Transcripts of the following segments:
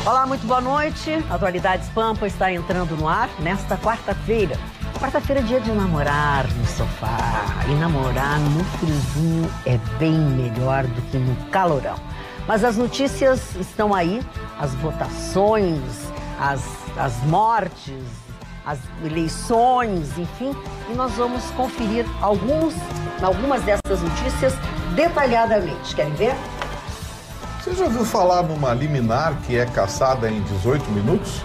Olá, muito boa noite. Atualidades Pampa está entrando no ar nesta quarta-feira. Quarta-feira é dia de namorar no sofá. E namorar no friozinho é bem melhor do que no calorão. Mas as notícias estão aí, as votações, as mortes, as eleições, enfim. E nós vamos conferir algumas dessas notícias detalhadamente. Querem ver? Você já ouviu falar numa liminar que é cassada em 18 minutos?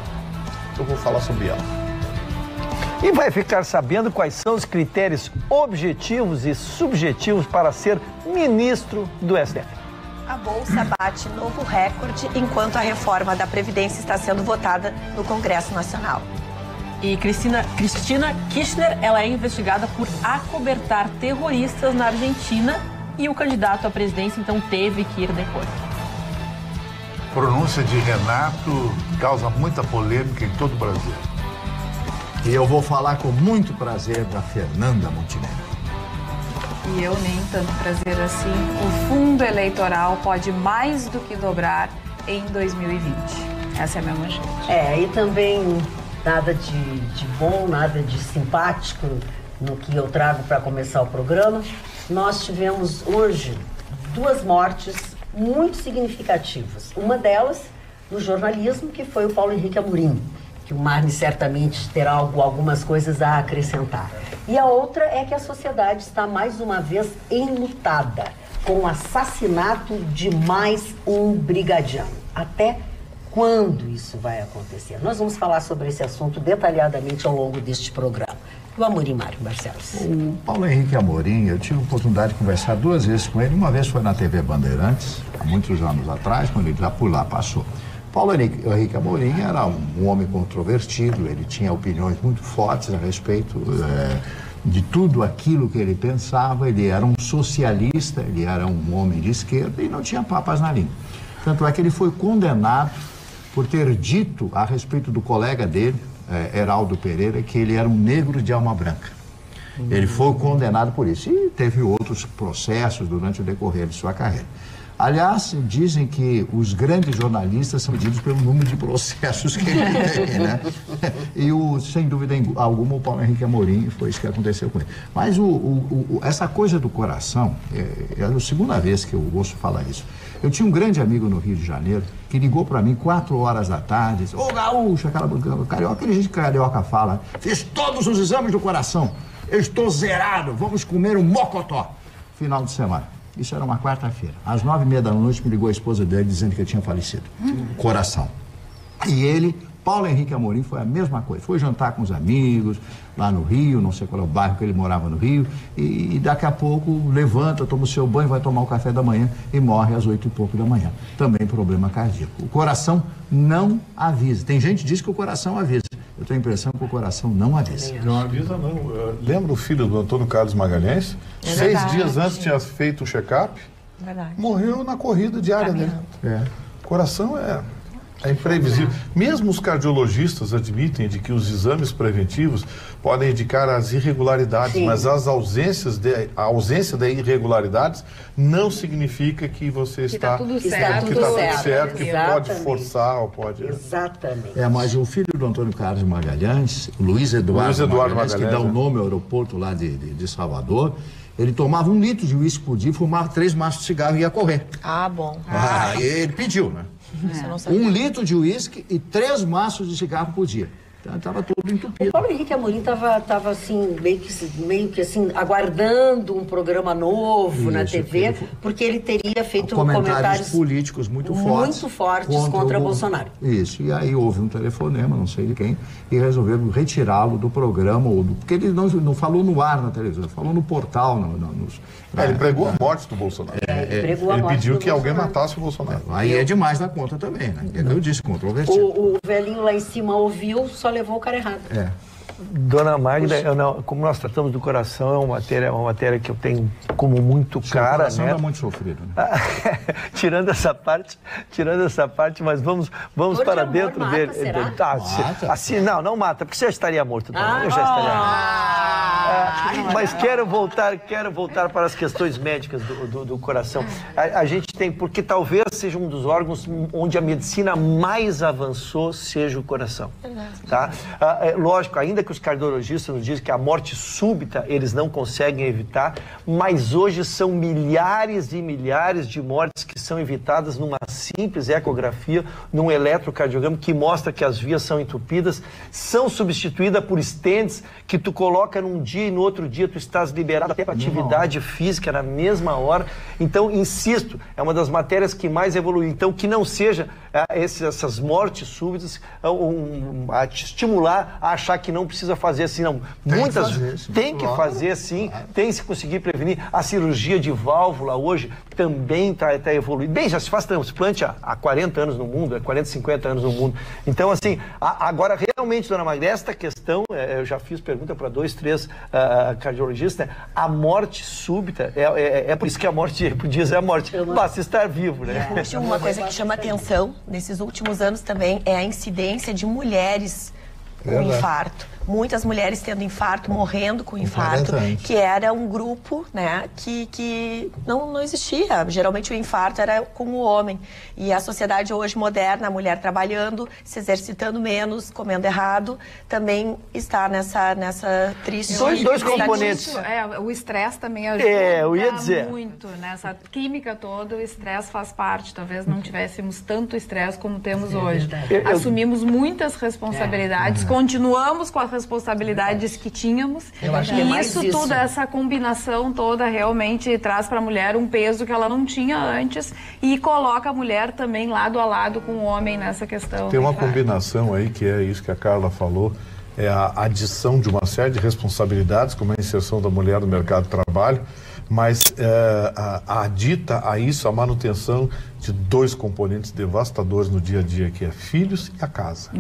Eu vou falar sobre ela. E vai ficar sabendo quais são os critérios objetivos e subjetivos para ser ministro do STF. A Bolsa bate novo recorde enquanto a reforma da Previdência está sendo votada no Congresso Nacional. E Cristina Kirchner, ela é investigada por acobertar terroristas na Argentina e o candidato à presidência então teve que ir depor. Pronúncia de Renato causa muita polêmica em todo o Brasil. E eu vou falar com muito prazer da Fernanda Montenegro. E eu nem tanto prazer assim. O fundo eleitoral pode mais do que dobrar em 2020. Essa é a minha manchete. E também nada de bom, nada de simpático no que eu trago para começar o programa. Nós tivemos hoje 2 mortes muito significativas. Uma delas no jornalismo, que foi o Paulo Henrique Amorim, que o Marne certamente terá algumas coisas a acrescentar. E a outra é que a sociedade está mais uma vez enlutada com o assassinato de mais um brigadiano. Até quando isso vai acontecer? Nós vamos falar sobre esse assunto detalhadamente ao longo deste programa. O Amorim, Mário Barcelos. O Paulo Henrique Amorim, eu tive a oportunidade de conversar 2 vezes com ele. Uma vez foi na TV Bandeirantes, há muitos anos atrás, quando ele já por lá passou. Paulo Henrique Amorim era um homem controvertido, ele tinha opiniões muito fortes a respeito de tudo aquilo que ele pensava. Ele era um socialista, ele era um homem de esquerda e não tinha papas na língua. Tanto é que ele foi condenado por ter dito a respeito do colega dele, Heraldo Pereira, que ele era um negro de alma branca. Ele foi condenado por isso e teve outros processos durante o decorrer de sua carreira. Aliás, dizem que os grandes jornalistas são medidos pelo número de processos que ele tem, né? E, sem dúvida alguma, o Paulo Henrique Amorim, foi isso que aconteceu com ele. Mas essa coisa do coração, é a segunda vez que eu ouço falar isso. Eu tinha um grande amigo no Rio de Janeiro que ligou para mim 4 horas da tarde, disse: ô gaúcho, aquela carioca, aquele jeito que carioca fala, fiz todos os exames do coração, eu estou zerado, vamos comer um mocotó. Final de semana. Isso era uma quarta-feira. Às 9h30 da noite me ligou a esposa dele dizendo que ele tinha falecido. Coração. E ele, Paulo Henrique Amorim, foi a mesma coisa. Foi jantar com os amigos lá no Rio, não sei qual é o bairro que ele morava no Rio, e daqui a pouco levanta, toma o seu banho, vai tomar o café da manhã e morre às 8h e pouco da manhã. Também problema cardíaco. O coração não avisa. Tem gente que diz que o coração avisa. Eu tenho a impressão que o coração não avisa. Não avisa, não. Lembra o filho do Antônio Carlos Magalhães? 6 dias antes tinha feito o check-up. Morreu na corrida diária dele. O coração é imprevisível. Mesmo os cardiologistas admitem de que os exames preventivos podem indicar as irregularidades, mas a ausência de irregularidades não significa que você está tudo certo, que está tudo certo, que Exatamente. pode forçar ou pode... Exatamente. Mas o filho do Antônio Carlos Magalhães, Luiz Eduardo Magalhães, que dá o nome ao aeroporto lá de Salvador, ele tomava 1 litro de uísque por dia, fumava 3 maços de cigarro e ia correr. Bom. E ele pediu, né? 1 litro de uísque e 3 maços de cigarro por dia. Então, estava todo entupido. O Paulo Henrique Amorim estava assim, meio que assim, aguardando um programa novo na TV, porque ele teria feito comentários políticos muito fortes contra Bolsonaro. Isso, e aí houve um telefonema, não sei de quem, e resolveram retirá-lo do programa, porque ele não falou no ar na televisão, falou no portal. Ele pregou a morte do Bolsonaro. Ele pediu que alguém matasse o Bolsonaro. Aí é demais da conta também, né? Eu disse, controvertido. O velhinho lá em cima ouviu, só levou o cara errado. Dona Magda, como nós tratamos do coração, é uma matéria que eu tenho como muito cara, o coração né? tá muito sofrido, né? tirando essa parte, mas vamos para dentro mata, dele. será? Mata. Assim, não mata, porque você já estaria morto também. Eu já estaria morto. Mas quero voltar para as questões médicas do coração. A gente tem, porque talvez seja um dos órgãos onde a medicina mais avançou, seja o coração. Tá? Lógico, ainda que os cardiologistas nos dizem que a morte súbita eles não conseguem evitar, mas hoje são milhares e milhares de mortes que são evitadas numa simples ecografia, num eletrocardiograma que mostra que as vias são entupidas, são substituídas por stents que tu coloca num dia e no outro dia tu estás liberado até para atividade física na mesma hora. Então, insisto, é uma das matérias que mais evoluiu. Então, que não seja essas mortes súbitas a te estimular a achar que não precisa fazer assim, não. Tem que fazer sim, tem que se conseguir prevenir. A cirurgia de válvula hoje também está evoluindo. Bem, já se faz transplante há 40 anos no mundo, 40, 50 anos no mundo. Então, assim, agora realmente, dona Magda, esta questão, eu já fiz pergunta para 2, 3 cardiologistas, a morte súbita, é por isso que a morte, podia dizer a morte, basta estar vivo, né? Uma coisa que chama atenção nesses últimos anos também é a incidência de mulheres com infarto. Muitas mulheres tendo infarto, morrendo com infarto, que era um grupo, né, que não existia. Geralmente o infarto era com o homem. E a sociedade hoje moderna, a mulher trabalhando, se exercitando menos, comendo errado, também está nessa triste... Dois componentes. O estresse também ajuda eu ia dizer. muito nessa química toda. O estresse faz parte. Talvez não tivéssemos tanto estresse como temos hoje. Assumimos muitas responsabilidades, continuamos com as responsabilidades que tínhamos, e isso tudo, essa combinação toda realmente traz para a mulher um peso que ela não tinha antes e coloca a mulher também lado a lado com o homem nessa questão. Tem uma combinação aí que é isso que a Carla falou, é a adição de uma série de responsabilidades, como a inserção da mulher no mercado de trabalho, mas adita a isso a manutenção de 2 componentes devastadores no dia a dia, que é filhos e a casa.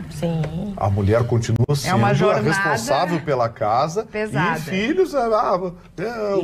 Sim. A mulher continua sendo uma jornada responsável pela casa pesada. E filhos, o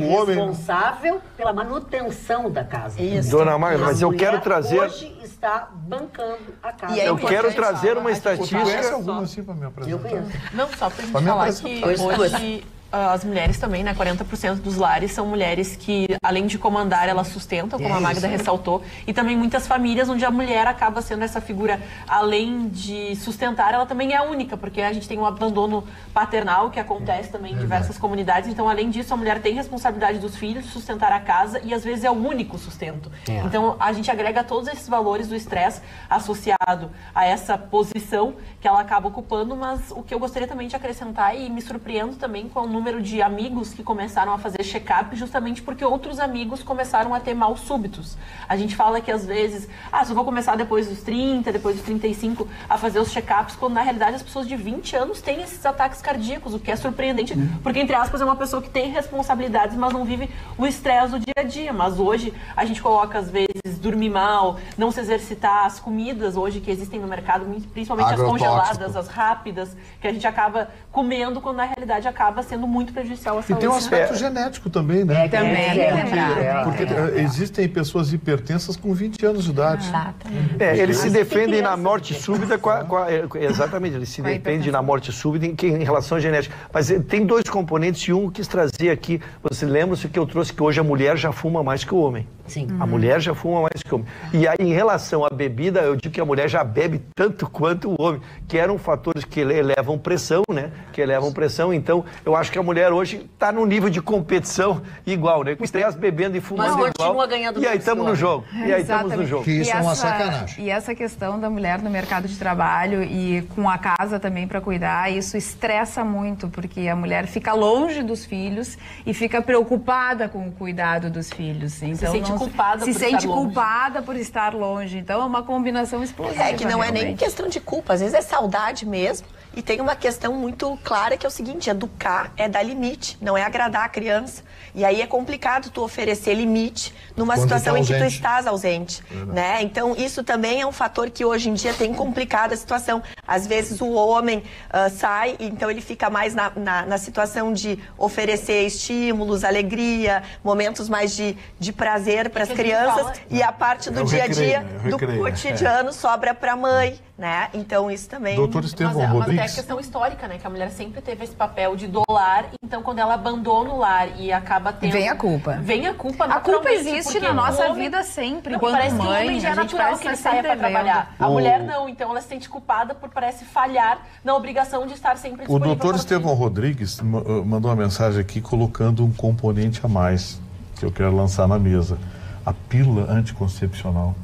homem... responsável pela manutenção da casa. Isso. Dona Magda, mas eu quero trazer... hoje está bancando a casa. Eu quero trazer uma estatística... Conhece alguma assim para me apresentar? Eu conheço. Não, só para a gente falar que hoje as mulheres também, né, 40% dos lares são mulheres que, além de comandar, elas sustentam, como a Magda ressaltou, e também muitas famílias onde a mulher acaba sendo essa figura, além de sustentar, ela também é a única, porque a gente tem um abandono paternal que acontece também em diversas comunidades, então, além disso, a mulher tem responsabilidade dos filhos, de sustentar a casa, e às vezes é o único sustento. Então, a gente agrega todos esses valores do estresse associado a essa posição que ela acaba ocupando, mas o que eu gostaria também de acrescentar, e me surpreendo também com o número de amigos que começaram a fazer check-up justamente porque outros amigos começaram a ter mal súbitos. A gente fala que às vezes, só vou começar depois dos 30, depois dos 35 a fazer os check-ups, quando na realidade as pessoas de 20 anos têm esses ataques cardíacos, o que é surpreendente, porque entre aspas é uma pessoa que tem responsabilidades, mas não vive o estresse do dia a dia. Mas hoje a gente coloca às vezes dormir mal, não se exercitar, as comidas hoje que existem no mercado, principalmente as congeladas, as rápidas, que a gente acaba comendo, quando na realidade acaba sendo muito prejudicial à saúde. E tem um aspecto genético também, né? Porque existem pessoas hipertensas com 20 anos de idade. Eles se defendem na morte súbita exatamente, eles se defendem na morte súbita em relação à genética. Mas tem 2 componentes e um quis trazer aqui. Você lembra-se que eu trouxe que hoje a mulher já fuma mais que o homem. Sim. A mulher já fuma mais que o homem. E aí, em relação à bebida, eu digo que a mulher já bebe tanto quanto o homem, que eram fatores que elevam pressão, né? Que elevam pressão. Então, eu acho que a mulher hoje está num nível de competição igual, né? Com estresse, bebendo e fumando igual. Continua ganhando. E aí estamos no jogo. E aí estamos no jogo. Que isso é uma sacanagem. E essa questão da mulher no mercado de trabalho e com a casa também para cuidar, isso estressa muito, porque a mulher fica longe dos filhos e fica preocupada com o cuidado dos filhos. Então, se sente culpada por estar longe. Então, é uma combinação explosiva. Que não é nem questão de culpa, às vezes é saudade mesmo. E tem uma questão muito clara que é o seguinte, educar é dar limite, não é agradar a criança. E aí é complicado tu oferecer limite numa situação em que tu estás ausente, né? Então isso também é um fator que hoje em dia tem complicado a situação. Às vezes o homem sai, então ele fica mais na situação de oferecer estímulos, alegria, momentos mais de prazer para as crianças, e a parte do dia a dia, do cotidiano, sobra para a mãe, né? Então isso também... Doutor Estevão Rodrigues... Mas é a questão histórica, né? Que a mulher sempre teve esse papel de do lar, então quando ela abandona o lar e acaba tendo... Vem a culpa. Vem a culpa, a culpa existe na nossa vida sempre, enquanto parece mãe. Que o homem já é natural que ele saia para trabalhar. A mulher não, então ela se sente culpada por parece falhar na obrigação de estar sempre disponível. O doutor Estevão Rodrigues mandou uma mensagem aqui colocando um componente a mais que eu quero lançar na mesa. A pílula anticoncepcional.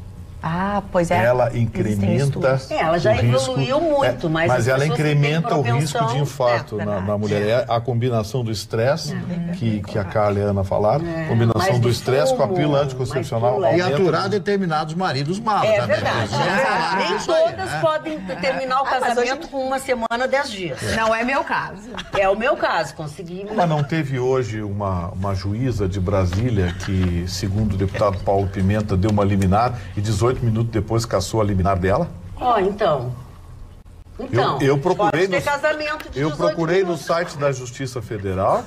Ah, pois é. Ela incrementa ela já evoluiu muito, mas ela incrementa o risco de infarto na mulher. É a combinação do estresse, que a Carla e a Ana falaram, combinação do estresse com a pílula anticoncepcional. E aturar determinados maridos maus. É verdade. Nem todas podem terminar o casamento com 1 semana, 10 dias. Não é meu caso. É o meu caso, consegui. Mas não teve hoje uma juíza de Brasília que, segundo o deputado Paulo Pimenta, deu uma liminar e 18 minutos depois cassou a liminar dela? Então eu procurei pode ter casamento de eu procurei minutos. no site da Justiça Federal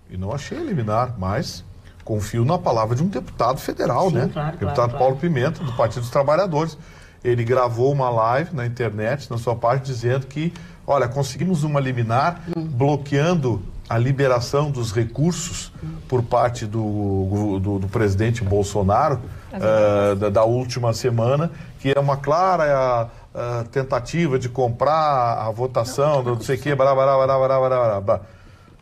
e não achei a liminar, mas confio na palavra de um deputado federal, né? Deputado Paulo Pimenta, do Partido dos Trabalhadores. Ele gravou uma live na internet, na sua parte, dizendo que, olha, conseguimos uma liminar bloqueando a liberação dos recursos por parte do presidente Bolsonaro da última semana, que é uma clara tentativa de comprar a votação, não sei o que,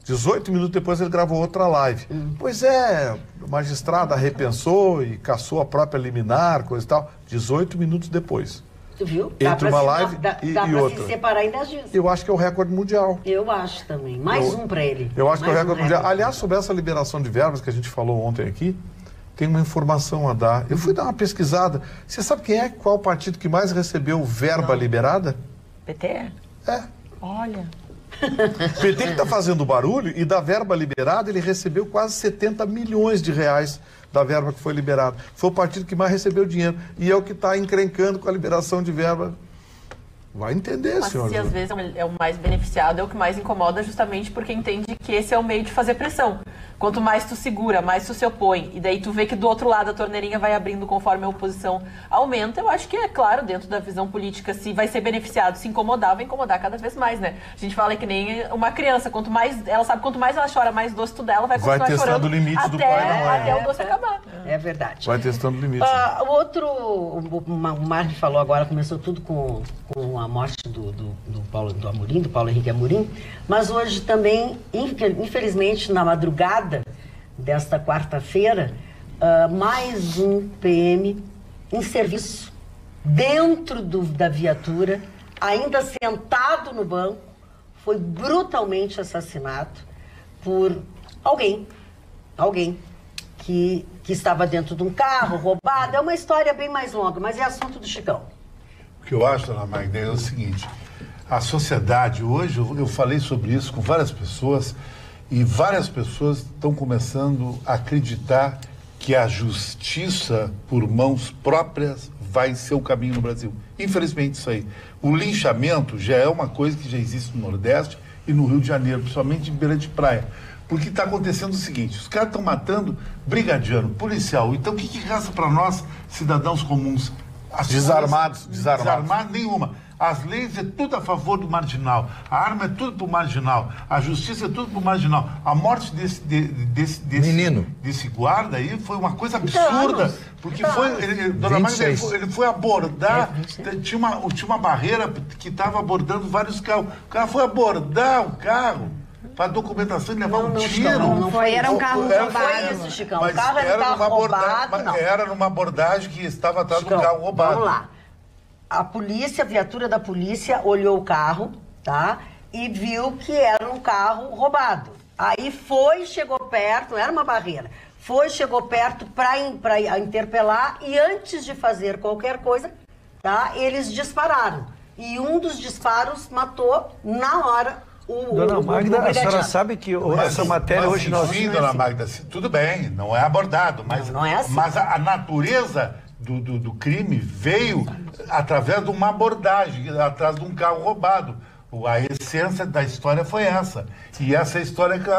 18 minutos depois ele gravou outra live. Pois é, o magistrado repensou e cassou a própria liminar, coisa e tal, 18 minutos depois. Tu viu? Entre uma live e outra. Se separar em 10 dias. Eu acho que é o recorde mundial. Eu acho também. Mais um para ele. Eu acho que é o recorde mundial. Aliás, sobre essa liberação de verbas que a gente falou ontem aqui, tem uma informação a dar. Eu fui dar uma pesquisada. Você sabe qual partido que mais recebeu verba liberada? PT? É. Olha. O PT que está fazendo barulho, e da verba liberada ele recebeu quase 70 milhões de reais da verba que foi liberada. Foi o partido que mais recebeu dinheiro. E é o que está encrencando com a liberação de verba. Vai entender, mas senhor. Se às vezes é o mais beneficiado, é o que mais incomoda, justamente porque entende que esse é o meio de fazer pressão. Quanto mais tu segura, mais tu se opõe, e daí tu vê que do outro lado a torneirinha vai abrindo conforme a oposição aumenta. Eu acho que é claro, dentro da visão política, se vai ser beneficiado, se incomodar, vai incomodar cada vez mais, né? A gente fala que nem uma criança, quanto mais ela chora, mais doce tu dela, vai continuar chorando. Vai testando o limite do pai, até o doce acabar. É verdade. Vai testando o limite. O Marlon falou agora, começou tudo com a morte do Paulo Henrique Amorim, mas hoje também, infelizmente, na madrugada desta quarta-feira, mais um PM em serviço, dentro da viatura, ainda sentado no banco, foi brutalmente assassinado por alguém que estava dentro de um carro, roubado. É uma história bem mais longa, mas é assunto do Chicão. O que eu acho, dona Magda, é o seguinte: a sociedade hoje, eu falei sobre isso com várias pessoas, e várias pessoas estão começando a acreditar que a justiça por mãos próprias vai ser o caminho no Brasil. Infelizmente, isso aí. O linchamento já é uma coisa que já existe no Nordeste e no Rio de Janeiro, principalmente em beira de praia. Porque está acontecendo o seguinte: os caras estão matando brigadiano, policial. Então, o que resta para nós, cidadãos comuns? Desarmados. Desarmados nenhuma. As leis é tudo a favor do marginal. A arma é tudo pro marginal. A justiça é tudo pro marginal. A morte desse guarda aí foi uma coisa absurda. Porque Dona Magda, ele foi abordar. Tinha uma barreira que estava abordando vários carros. O cara foi abordar o carro para documentação e levar um tiro. Não foi, era um carro roubado. Foi isso, Chicão. O carro era um carro roubado. Era numa abordagem que estava atrás do carro roubado. Vamos lá. A viatura da polícia olhou o carro, tá? E viu que era um carro roubado. Aí chegou perto, não era uma barreira. Chegou perto para interpelar, e antes de fazer qualquer coisa, tá? Eles dispararam. E um dos disparos matou na hora Dona Magda, a senhora sabe que essa matéria hoje nós... Dona Magda, tudo bem, não é abordado, mas, não é assim. Mas a natureza do crime veio através de uma abordagem, atrás de um carro roubado. A essência da história foi essa. E essa história que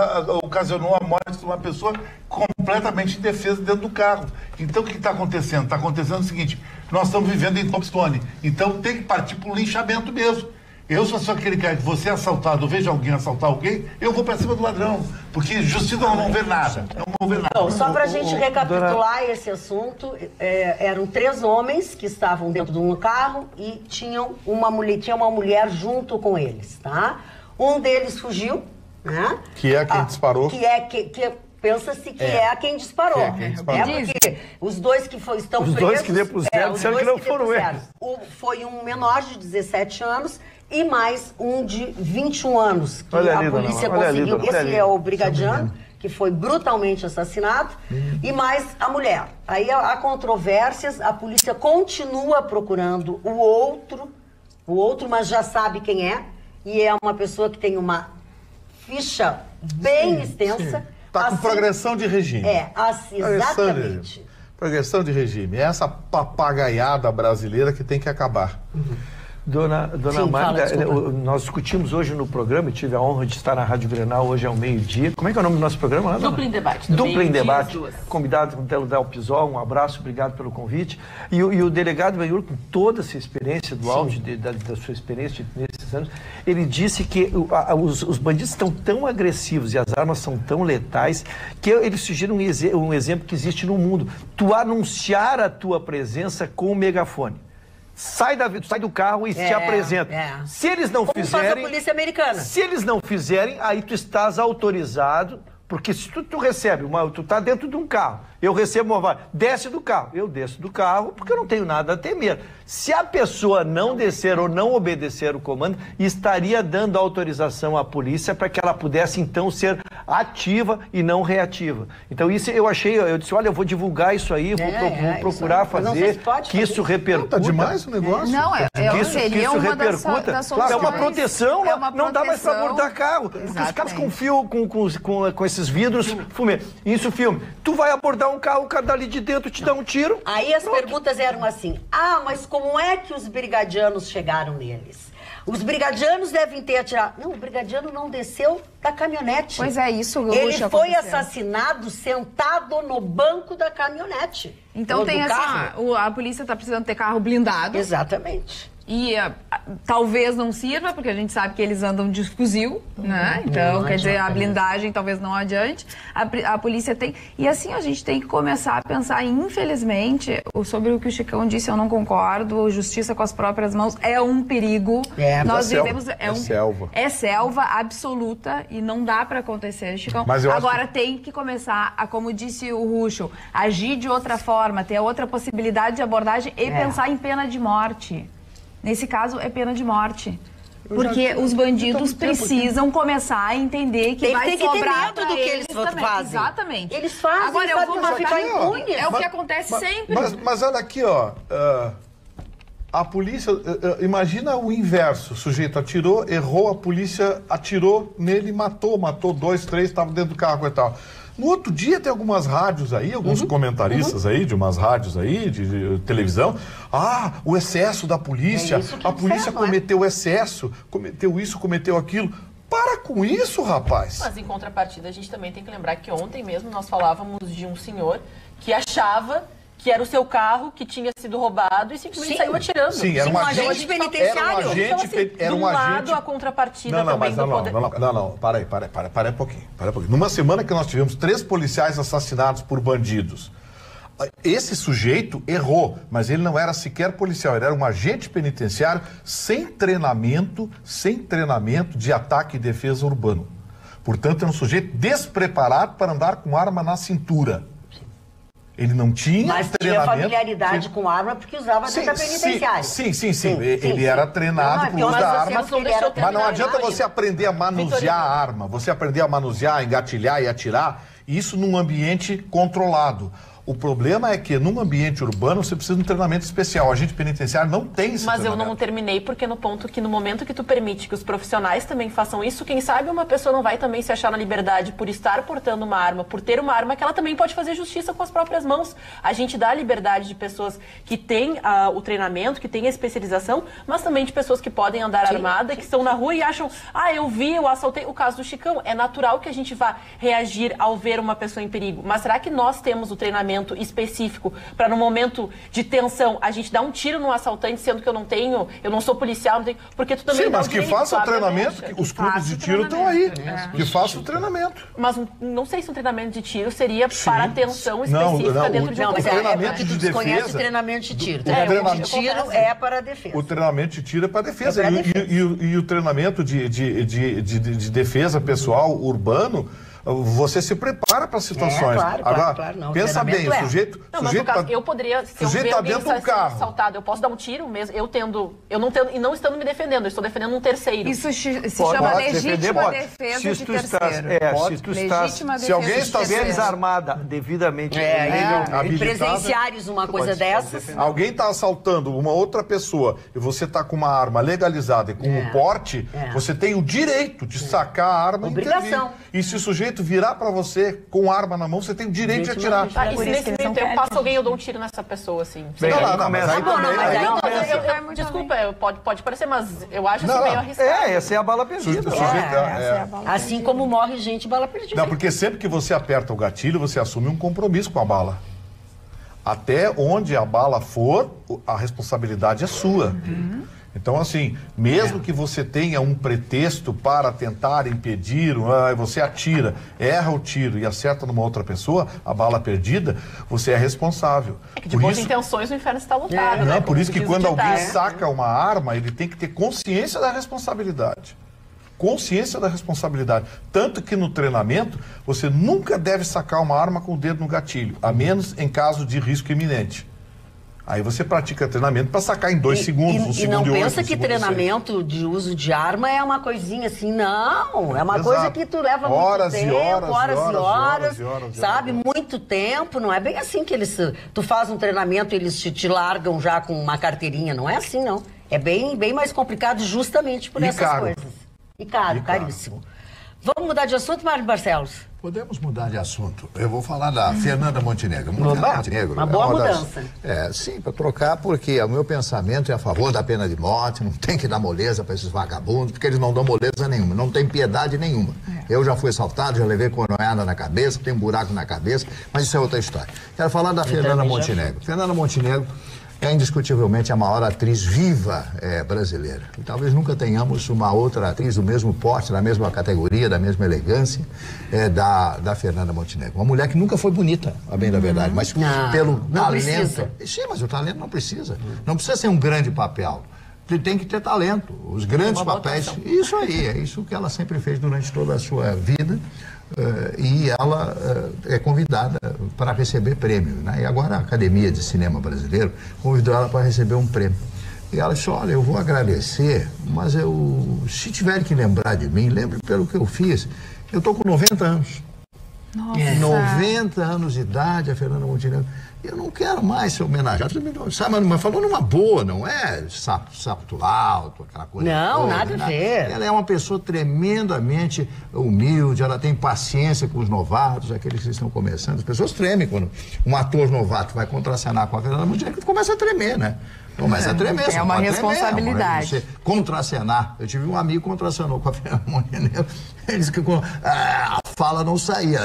ocasionou a morte de uma pessoa completamente indefesa dentro do carro. Então, o que está acontecendo? Está acontecendo o seguinte: nós estamos vivendo em Topstone. Então, tem que partir para o linchamento mesmo. Eu sou aquele cara que você é assaltado, eu vejo alguém assaltar alguém, eu vou para cima do ladrão. Porque justiça não vão ver nada. Não vão ver nada. Bom, só para a gente recapitular esse assunto, eram 3 homens que estavam dentro de um carro e tinha uma mulher junto com eles, tá? Um deles fugiu, né? Que é quem disparou. Pensa-se que é quem disparou. Porque os dois que estão presos... Os dois que depuseram, disseram que não foram eles. Foi um menor de 17 anos e mais um de 21 anos. Que a polícia conseguiu. Esse é o brigadiano, que foi brutalmente assassinado, e mais a mulher. Aí há controvérsias, a polícia continua procurando o outro, mas já sabe quem é, e é uma pessoa que tem uma ficha bem extensa. Está com progressão de regime. Exatamente. Progressão de regime. É essa papagaiada brasileira que tem que acabar. Dona Magda, nós discutimos hoje no programa, eu tive a honra de estar na Rádio Grenal hoje ao meio-dia. Como é que é o nome do nosso programa? Duplo em Debate. Duplo em Debate. Convidado com o Del Pisol, um abraço, obrigado pelo convite. E o delegado Benhur, com toda essa experiência do áudio, da sua experiência nesses anos, ele disse que os bandidos estão tão agressivos e as armas são tão letais que ele sugere um exemplo que existe no mundo. Tu anunciar a tua presença com o megafone. Sai do carro e se apresenta. Se eles não fizerem... Como faz a polícia americana. Se eles não fizerem, aí tu estás autorizado, porque se tu recebe tu tá dentro de um carro, eu recebo uma vaga, desce do carro, eu desço do carro porque eu não tenho nada a temer. Se a pessoa não descer ou não obedecer o comando, estaria dando autorização à polícia para que ela pudesse então ser ativa e não reativa. Então isso eu disse, olha, eu vou divulgar isso aí, vou procurar fazer, que isso repercuta. Tá demais o negócio. Não, que isso repercuta. Das é uma proteção, não dá mais para abordar carro. Exatamente. Os caras confiam com esses vidros, fumê. Isso, filme. Tu vai abordar um carro, o cara dali de dentro te dá um tiro. Aí as perguntas eram assim, mas como é que os brigadianos chegaram neles? Os brigadianos devem ter atirado. Não, o brigadiano não desceu da caminhonete. Pois é, isso. Ele foi assassinado sentado no banco da caminhonete. Então tem assim, a polícia está precisando ter carro blindado. Exatamente. E talvez não sirva, porque a gente sabe que eles andam de fuzil, né? Então, quer dizer, a blindagem talvez não adiante. A polícia tem... E assim, a gente tem que começar a pensar, infelizmente, sobre o que o Chicão disse, eu não concordo, justiça com as próprias mãos é um perigo. Nós vivemos... selva. É selva absoluta e não dá para acontecer, Chicão. Agora tem que começar a, como disse o Ruschel, agir de outra forma, ter outra possibilidade de abordagem e pensar em pena de morte. Nesse caso, é pena de morte. Porque os bandidos precisam começar a entender que vai sobrar do que eles fazem. Exatamente. Eles fazem, agora eu vou ficar impune. É o que acontece sempre. Mas olha aqui, a polícia, imagina o inverso. O sujeito atirou, errou, a polícia atirou nele e matou 2, 3, estavam dentro do carro e tal. No outro dia tem algumas rádios aí, alguns comentaristas aí, de umas rádios aí, de televisão. O excesso da polícia, a polícia cometeu excesso, cometeu isso, cometeu aquilo. Para com isso, rapaz! Mas em contrapartida, a gente também tem que lembrar que ontem mesmo nós falávamos de um senhor que achava que era o seu carro que tinha sido roubado e simplesmente saiu atirando. Sim, era um agente penitenciário. Era um lado, a contrapartida também do poder. Não, para aí um pouquinho. Numa semana que nós tivemos 3 policiais assassinados por bandidos, esse sujeito errou, mas ele não era sequer policial, ele era um agente penitenciário sem treinamento de ataque e defesa urbano. Portanto, era um sujeito despreparado para andar com arma na cintura. Ele não tinha treinamento. Mas tinha familiaridade com arma porque usava dentro da penitenciária. Sim. Ele era treinado para o uso da arma. Mas não adianta você aprender a manusear a arma, você aprender a manusear, engatilhar e atirar, isso num ambiente controlado. O problema é que num ambiente urbano você precisa de um treinamento especial. A agente penitenciário não tem esse treinamento. Mas eu não terminei porque no momento que tu permite que os profissionais também façam isso, quem sabe uma pessoa não vai também se achar na liberdade por estar portando uma arma, por ter uma arma que ela também pode fazer justiça com as próprias mãos. A gente dá a liberdade de pessoas que têm o treinamento, que têm a especialização, mas também de pessoas que podem andar armada, que estão na rua e acham, eu vi, eu assaltei. O caso do Chicão, é natural que a gente vá reagir ao ver uma pessoa em perigo, mas será que nós temos o treinamento específico para no momento de tensão a gente dar um tiro no assaltante, sendo que eu não sou policial, não tenho, porque tu também... Sim, mas que faça o treinamento, que os clubes de tiro estão aí, que faça o treinamento. Mas não sei se um treinamento de tiro seria para atenção específica dentro de um treinamento de defesa. Conhece o treinamento de tiro. O treinamento de tiro é para a defesa. O treinamento de tiro é para a defesa. E o treinamento de defesa pessoal urbano, você se prepara para situações. Claro. Não, pensa bem, o sujeito... Não, mas no caso, eu poderia, se eu ver alguém assaltado, eu posso dar um tiro mesmo, não estando me defendendo, eu estou defendendo um terceiro. Isso se chama legítima defesa de terceiro. Se alguém está desarmada, devidamente presenciários uma coisa dessas. Alguém está assaltando uma outra pessoa e você está com uma arma legalizada e com um porte, você tem o direito de sacar a arma e intervir. E se o sujeito virar para você com arma na mão, você tem o direito de atirar. E se nesse meio tempo passa alguém, eu dou um tiro nessa pessoa, assim. Desculpa, pode parecer, mas eu acho assim meio arriscado. Essa é a bala perdida. Assim como morre gente, bala perdida. Não, porque sempre que você aperta o gatilho, você assume um compromisso com a bala. Até onde a bala for, a responsabilidade é sua. Então, assim, mesmo que você tenha um pretexto para tentar impedir, você atira, erra o tiro e acerta numa outra pessoa, a bala perdida, você é responsável. Que de boas intenções o inferno está lotado, né? Por isso que quando alguém saca uma arma, ele tem que ter consciência da responsabilidade. Consciência da responsabilidade. Tanto que no treinamento, você nunca deve sacar uma arma com o dedo no gatilho, a menos em caso de risco iminente. Aí você pratica treinamento para sacar em 2 segundos, E não pensa que treinamento de uso de arma é uma coisinha assim, não. É uma coisa que tu leva muito tempo, horas, sabe? Muito tempo. Não é bem assim que tu faz um treinamento e eles te largam já com uma carteirinha. Não é assim, não. É bem mais complicado justamente por essas coisas. E caríssimo. Vamos mudar de assunto, Mário Barcelos? Podemos mudar de assunto. Eu vou falar da Fernanda Montenegro. Uma boa mudança. Sim, para trocar, porque o meu pensamento é a favor da pena de morte, não tem que dar moleza para esses vagabundos, porque eles não dão moleza nenhuma, não tem piedade nenhuma. Eu já fui assaltado, já levei coronhada na cabeça, tem um buraco na cabeça, mas isso é outra história. Quero falar da Fernanda Montenegro. Fernanda Montenegro é indiscutivelmente a maior atriz viva brasileira. E talvez nunca tenhamos uma outra atriz do mesmo porte, da mesma categoria, da mesma elegância da Fernanda Montenegro. Uma mulher que nunca foi bonita, a bem da verdade, mas pelo talento... Precisa. Sim, mas o talento não precisa. Não precisa ser um grande papel. Tem que ter talento. Os grandes papéis... Isso aí, é isso que ela sempre fez durante toda a sua vida. E ela é convidada para receber prêmio, né? E agora a Academia de Cinema Brasileiro convidou ela para receber um prêmio. E ela disse, olha, eu vou agradecer, mas se tiver que lembrar de mim, lembre pelo que eu fiz. Eu estou com 90 anos. Nossa. 90 anos de idade, a Fernanda Montenegro. Eu não quero mais ser homenageado. Sabe, mas falou numa boa, não é salto alto, aquela coisa. Não, toda, nada a ver. Ela é uma pessoa tremendamente humilde, ela tem paciência com os novatos, aqueles que estão começando. As pessoas tremem quando um ator novato vai contracenar com a Fernanda Montenegro, começa a tremer, né? Começa a tremer. É uma responsabilidade. Você contracenar. Eu tive um amigo que contracenou com a Fernanda Montenegro. Ele disse que a fala não saía.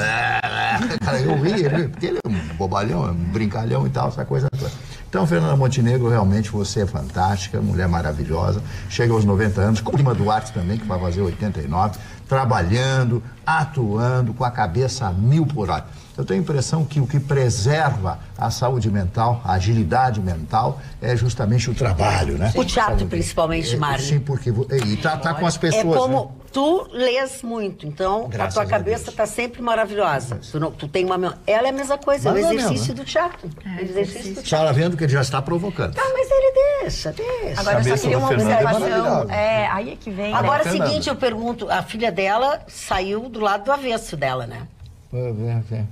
Cara, eu ri, porque ele é um bobalhão, é um brincalhão e tal, essa coisa toda. Então, Fernanda Montenegro, realmente você é fantástica, mulher maravilhosa. Chega aos 90 anos, como Lima Duarte também, que vai fazer 89, trabalhando, atuando, com a cabeça a 1000 por hora. Eu tenho a impressão que o que preserva a saúde mental, a agilidade mental, é justamente o trabalho, né? O teatro, principalmente, Mário. Sim, porque... E tá com as pessoas, é como... né? Tu lês muito, então a tua cabeça está sempre maravilhosa. Tu tem uma... Ela é a mesma coisa, é o exercício do teatro. Só vendo que ele já está provocando. Tá, mas ele deixa. Agora eu só queria uma observação. Aí é que vem. Agora é o seguinte, eu pergunto, a filha dela saiu do lado do avesso dela, né?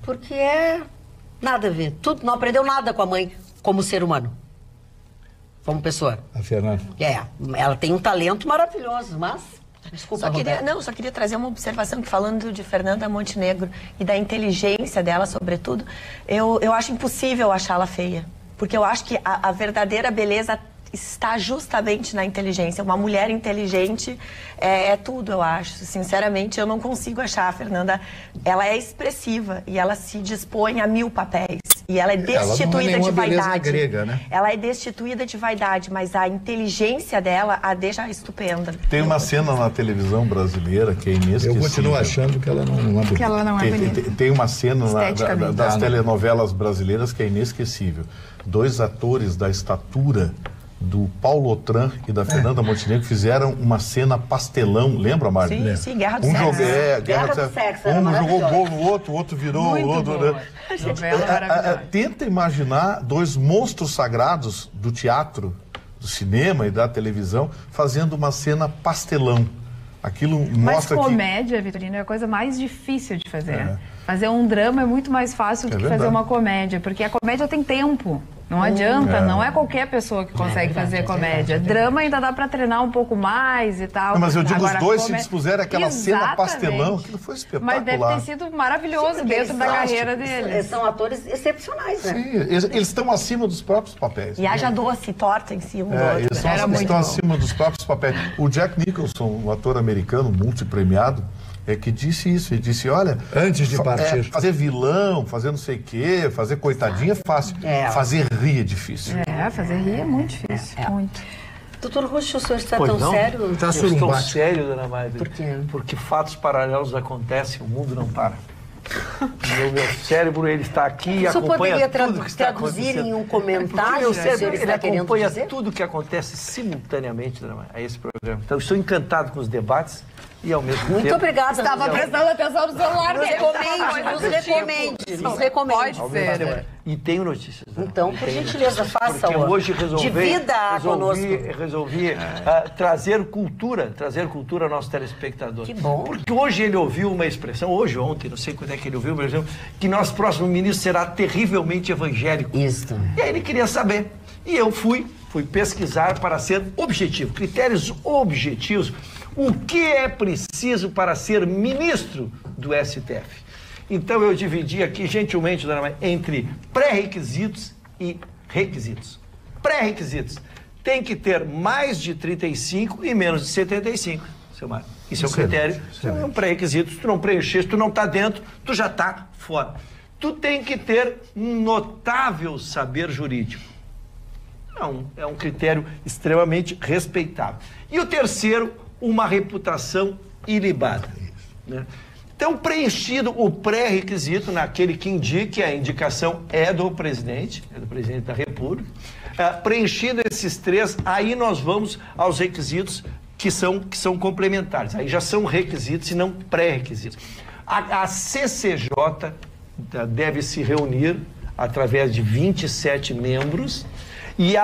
Porque Nada a ver. Tudo, não aprendeu nada com a mãe como ser humano. Como pessoa. A Fernanda. Ela tem um talento maravilhoso, mas... Desculpa, só queria trazer uma observação que, falando de Fernanda Montenegro e da inteligência dela, sobretudo, eu acho impossível achá-la feia. Porque eu acho que a verdadeira beleza está justamente na inteligência. Uma mulher inteligente é tudo, eu acho. Sinceramente, eu não consigo achar a Fernanda... Ela é expressiva e ela se dispõe a 1000 papéis. E ela é destituída de vaidade. Grega, né? Ela é destituída de vaidade, mas a inteligência dela a deixa estupenda. Tem uma cena na televisão brasileira que é inesquecível. Eu continuo achando que ela não é bonita. Que ela não é bonita. Tem uma cena das telenovelas brasileiras que é inesquecível. 2 atores da estatura do Paulo Otran e da Fernanda Montenegro fizeram uma cena pastelão, lembra, Mari? Sim, Guerra do Sexo. Guerra do Sexo. Um jogou gol no outro, o outro virou o outro. Né? Tenta imaginar 2 monstros sagrados do teatro, do cinema e da televisão fazendo uma cena pastelão. Aquilo mostra Mas comédia, Vitorino, é a coisa mais difícil de fazer. Fazer um drama é muito mais fácil do que fazer uma comédia, porque a comédia tem tempo. Não adianta, não é qualquer pessoa que consegue fazer comédia. Drama ainda dá pra treinar um pouco mais e tal. Não, mas eu digo, agora, os dois se dispuseram aquela cena pastelão, aquilo foi espetacular. Mas deve ter sido maravilhoso dentro da carreira deles. São atores excepcionais, né? Sim, eles estão acima dos próprios papéis. E haja doce, torta em cima do outro. Eles estão acima dos próprios papéis. O Jack Nicholson, um ator americano multipremiado, que disse isso, ele disse, olha... Antes de partir. Fazer vilão, fazer não sei o quê, fazer coitadinha é fácil. Fazer rir é difícil. Fazer rir é muito difícil, muito. Doutor Russo, o senhor está tão sério? Está tão sério, dona Maida. Por quê? Porque fatos paralelos acontecem, o mundo não para. O meu cérebro, ele está aqui e acompanha tudo que está acontecendo. Traduzir em um comentário? Meu cérebro, ele acompanha tudo que acontece simultaneamente, dona Maida, a esse programa. Então, eu estou encantado com os debates. E ao mesmo Muito tempo... obrigada. Estava prestando atenção no celular dele. Nos recomende. Pode ser. E tenho notícias. Então, por gentileza, faça Porque hoje resolvi trazer cultura ao nosso telespectador. Que bom. Porque hoje ele ouviu uma expressão, ontem, não sei quando é que ele ouviu, por exemplo, que nosso próximo ministro será terrivelmente evangélico. Isso. E aí ele queria saber. E eu fui pesquisar para ser objetivo, critérios objetivos. O que é preciso para ser ministro do STF? Então eu dividi aqui, gentilmente, dona Maria, entre pré-requisitos e requisitos. Pré-requisitos. Tem que ter mais de 35 e menos de 75, seu Mário. Isso é um critério, é um pré-requisito. Se tu não preencher, se tu não está dentro, tu já está fora. Tu tem que ter um notável saber jurídico. É um critério extremamente respeitável. E o terceiro, uma reputação ilibada. Né? Então, preenchido o pré-requisito, naquele que indique, a indicação é do presidente da República. Preenchido esses 3, aí nós vamos aos requisitos que são complementares. Aí já são requisitos e não pré-requisitos. A CCJ deve se reunir através de 27 membros e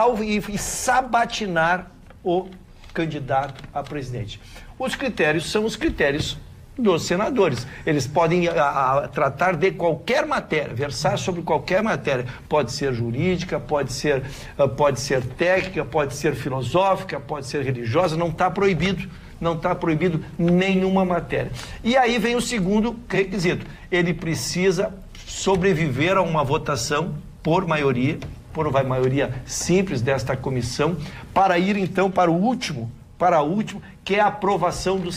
sabatinar o candidato a presidente. Os critérios são os critérios dos senadores. Eles podem tratar de qualquer matéria, versar sobre qualquer matéria. Pode ser jurídica, pode ser técnica, pode ser filosófica, pode ser religiosa, não está proibido. Não está proibido nenhuma matéria. E aí vem o segundo requisito. Ele precisa sobreviver a uma votação por maioria simples desta comissão, para ir então para o último, que é a aprovação do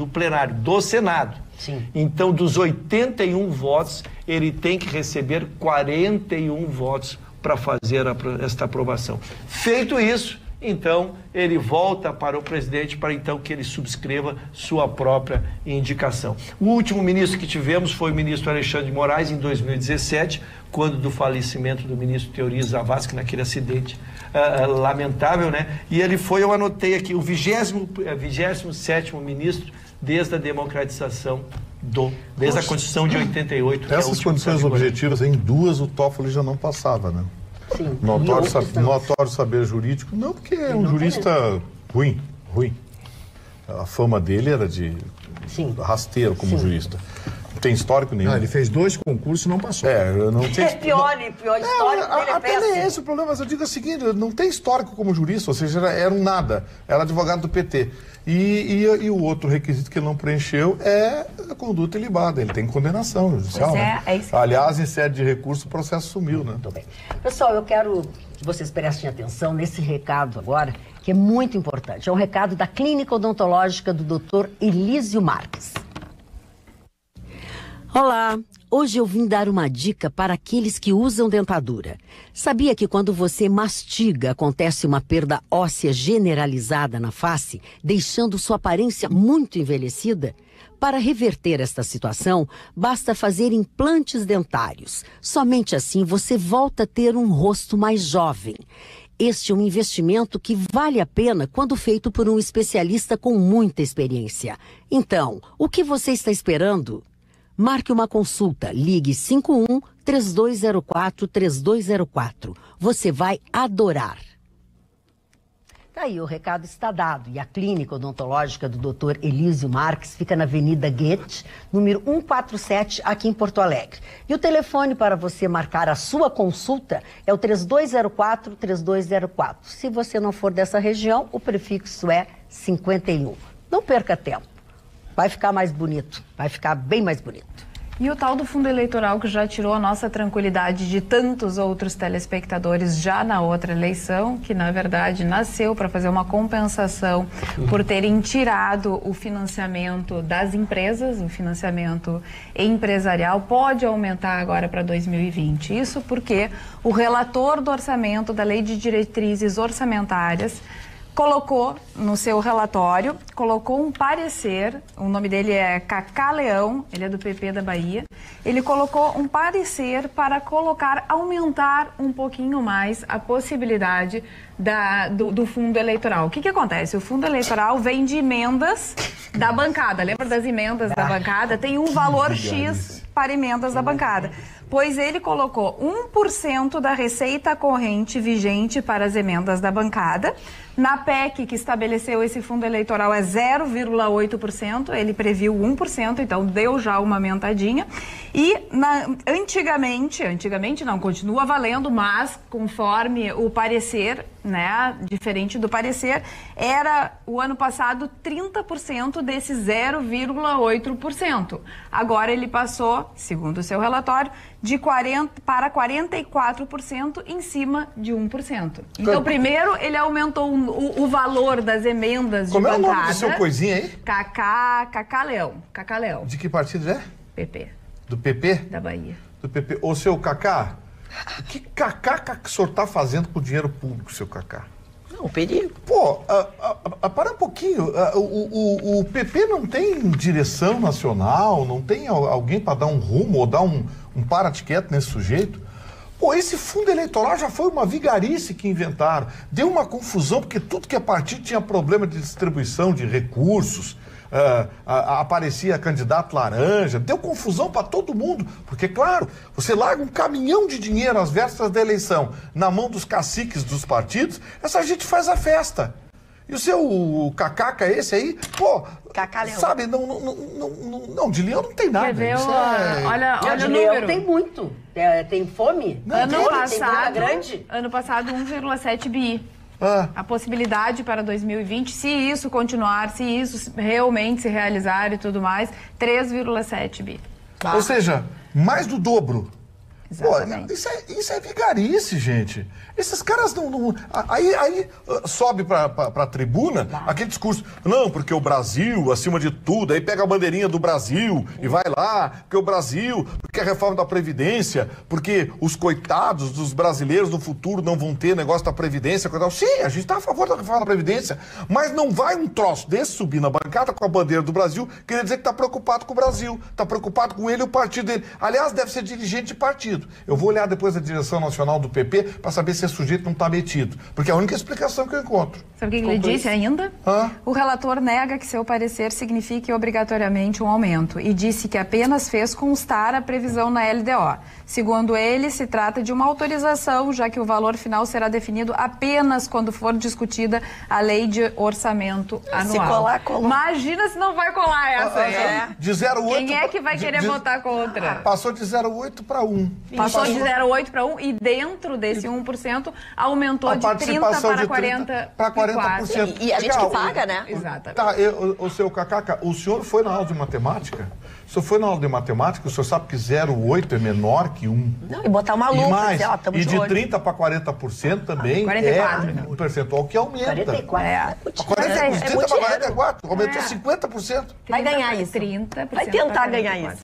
plenário, do Senado. Sim. Então, dos 81 votos, ele tem que receber 41 votos para fazer esta aprovação. Feito isso, então, ele volta para o presidente para então que ele subscreva sua própria indicação. O último ministro que tivemos foi o ministro Alexandre de Moraes, em 2017, quando do falecimento do ministro Teori Zavascki, naquele acidente lamentável, né? E ele foi, eu anotei aqui, o 27º ministro desde a democratização desde a Constituição de 88. Essas condições objetivas, em 2 o Toffoli já não passava, né? Sim. Notório saber jurídico, não, porque é um jurista ruim. A fama dele era de rasteiro como jurista. tem histórico nenhum. Não, ele fez 2 concursos e não passou. Não tem... pior histórico dele é até nem é esse o problema, mas eu digo o seguinte, não tem histórico como jurista, ou seja, era um nada, era advogado do PT. E o outro requisito que ele não preencheu é a conduta ilibada, ele tem condenação judicial. Aliás, em sede de recurso, o processo sumiu, né? Muito bem. Pessoal, eu quero que vocês prestem atenção nesse recado agora, que é muito importante. É um recado da Clínica Odontológica do Dr. Elísio Marques. Olá, hoje eu vim dar uma dica para aqueles que usam dentadura. Sabia que quando você mastiga acontece uma perda óssea generalizada na face, deixando sua aparência muito envelhecida? Para reverter esta situação, basta fazer implantes dentários. Somente assim você volta a ter um rosto mais jovem. Este é um investimento que vale a pena quando feito por um especialista com muita experiência. Então, o que você está esperando? Marque uma consulta, ligue 51-3204-3204. Você vai adorar. Aí, o recado está dado. E a Clínica Odontológica do Dr. Elísio Marques fica na Avenida Goethe, número 147, aqui em Porto Alegre. E o telefone para você marcar a sua consulta é o 3204-3204. Se você não for dessa região, o prefixo é 51. Não perca tempo. Vai ficar mais bonito, vai ficar bem mais bonito. E o tal do fundo eleitoral que já tirou a nossa tranquilidade de tantos outros telespectadores já na outra eleição, que na verdade nasceu para fazer uma compensação por terem tirado o financiamento das empresas, o financiamento empresarial, pode aumentar agora para 2020. Isso porque o relator do orçamento da Lei de Diretrizes Orçamentárias colocou no seu relatório, colocou um parecer, o nome dele é Cacá Leão, ele é do PP da Bahia, ele colocou um parecer para aumentar um pouquinho mais a possibilidade do fundo eleitoral. O que acontece? O fundo eleitoral vem de emendas da bancada, lembra das emendas da bancada? Tem um valor X para emendas da bancada. Pois ele colocou 1% da receita corrente vigente para as emendas da bancada. Na PEC, que estabeleceu esse fundo eleitoral, é 0,8%, ele previu 1%, então deu já uma aumentadinha. E antigamente não, continua valendo, mas conforme o parecer, né, diferente do parecer, era o ano passado 30% desse 0,8%. Agora ele passou, segundo o seu relatório, de 40% para 44% em cima de 1%. Então, primeiro, ele aumentou o valor das emendas de bancada. Como é o nome do seu coisinha aí? Cacá Leão. De que partido é? PP. Do PP? Da Bahia. Do PP. Ô, seu Cacá, o que o senhor está fazendo com o dinheiro público, seu Cacá? Não, perigo. Pô, para um pouquinho. O PP não tem direção nacional, não tem alguém para dar um rumo ou dar um para-tiquete nesse sujeito? Pô, esse fundo eleitoral já foi uma vigarice que inventaram. Deu uma confusão, porque tudo que é partido tinha problema de distribuição de recursos. Aparecia candidato laranja, deu confusão para todo mundo, porque, claro, você larga um caminhão de dinheiro às vésperas da eleição na mão dos caciques dos partidos, essa gente faz a festa. E o seu cacaca esse aí, pô, Cacá-leão. Sabe, não, de leão não tem nada. Quer ver olha de o leão número. Tem muito. Tem fome? Ano passado 1,7 bi. A possibilidade para 2020, se isso continuar, se isso realmente se realizar e tudo mais, 3,7 bi. Ou seja, mais do dobro. Exatamente. Pô, isso é vigarice, gente. Esses caras não... Aí sobe pra tribuna aquele discurso. Não, porque o Brasil, acima de tudo, aí pega a bandeirinha do Brasil e vai lá, porque o Brasil, porque a reforma da Previdência, porque os coitados dos brasileiros no futuro não vão ter negócio da Previdência. Sim, a gente tá a favor da reforma da Previdência, mas não vai um troço desse subir na bancada com a bandeira do Brasil, querer dizer que tá preocupado com o Brasil, tá preocupado com ele e o partido dele. Aliás, deve ser dirigente de partido. metido. Eu vou olhar depois a direção nacional do PP para saber se esse sujeito não está metido. Porque é a única explicação que eu encontro. Sabe o que ele disse ainda? O relator nega que seu parecer signifique obrigatoriamente um aumento e disse que apenas fez constar a previsão na LDO. Segundo ele, se trata de uma autorização, já que o valor final será definido apenas quando for discutida a lei de orçamento anual. Se colar, colar. Imagina se não vai colar essa. De 0,8... Quem é que vai querer votar contra? Passou de 0,8 para 1. Passou de 0,8 para 1 e dentro desse 1% aumentou de 30 para 40%. Para 40%. E a gente que paga, né? Exatamente. Tá, o seu Cacá, o senhor foi na aula de matemática? O senhor foi na aula de matemática, o senhor sabe que 0,8 é menor que 1. Não, e botar uma lupa, e mais, dizer, ó, tamo e de olho. 30 para 40% também 44, é um percentual que aumenta. 44. 30 para 44, aumentou 50%. Vai ganhar isso. 30%. Vai tentar ganhar isso.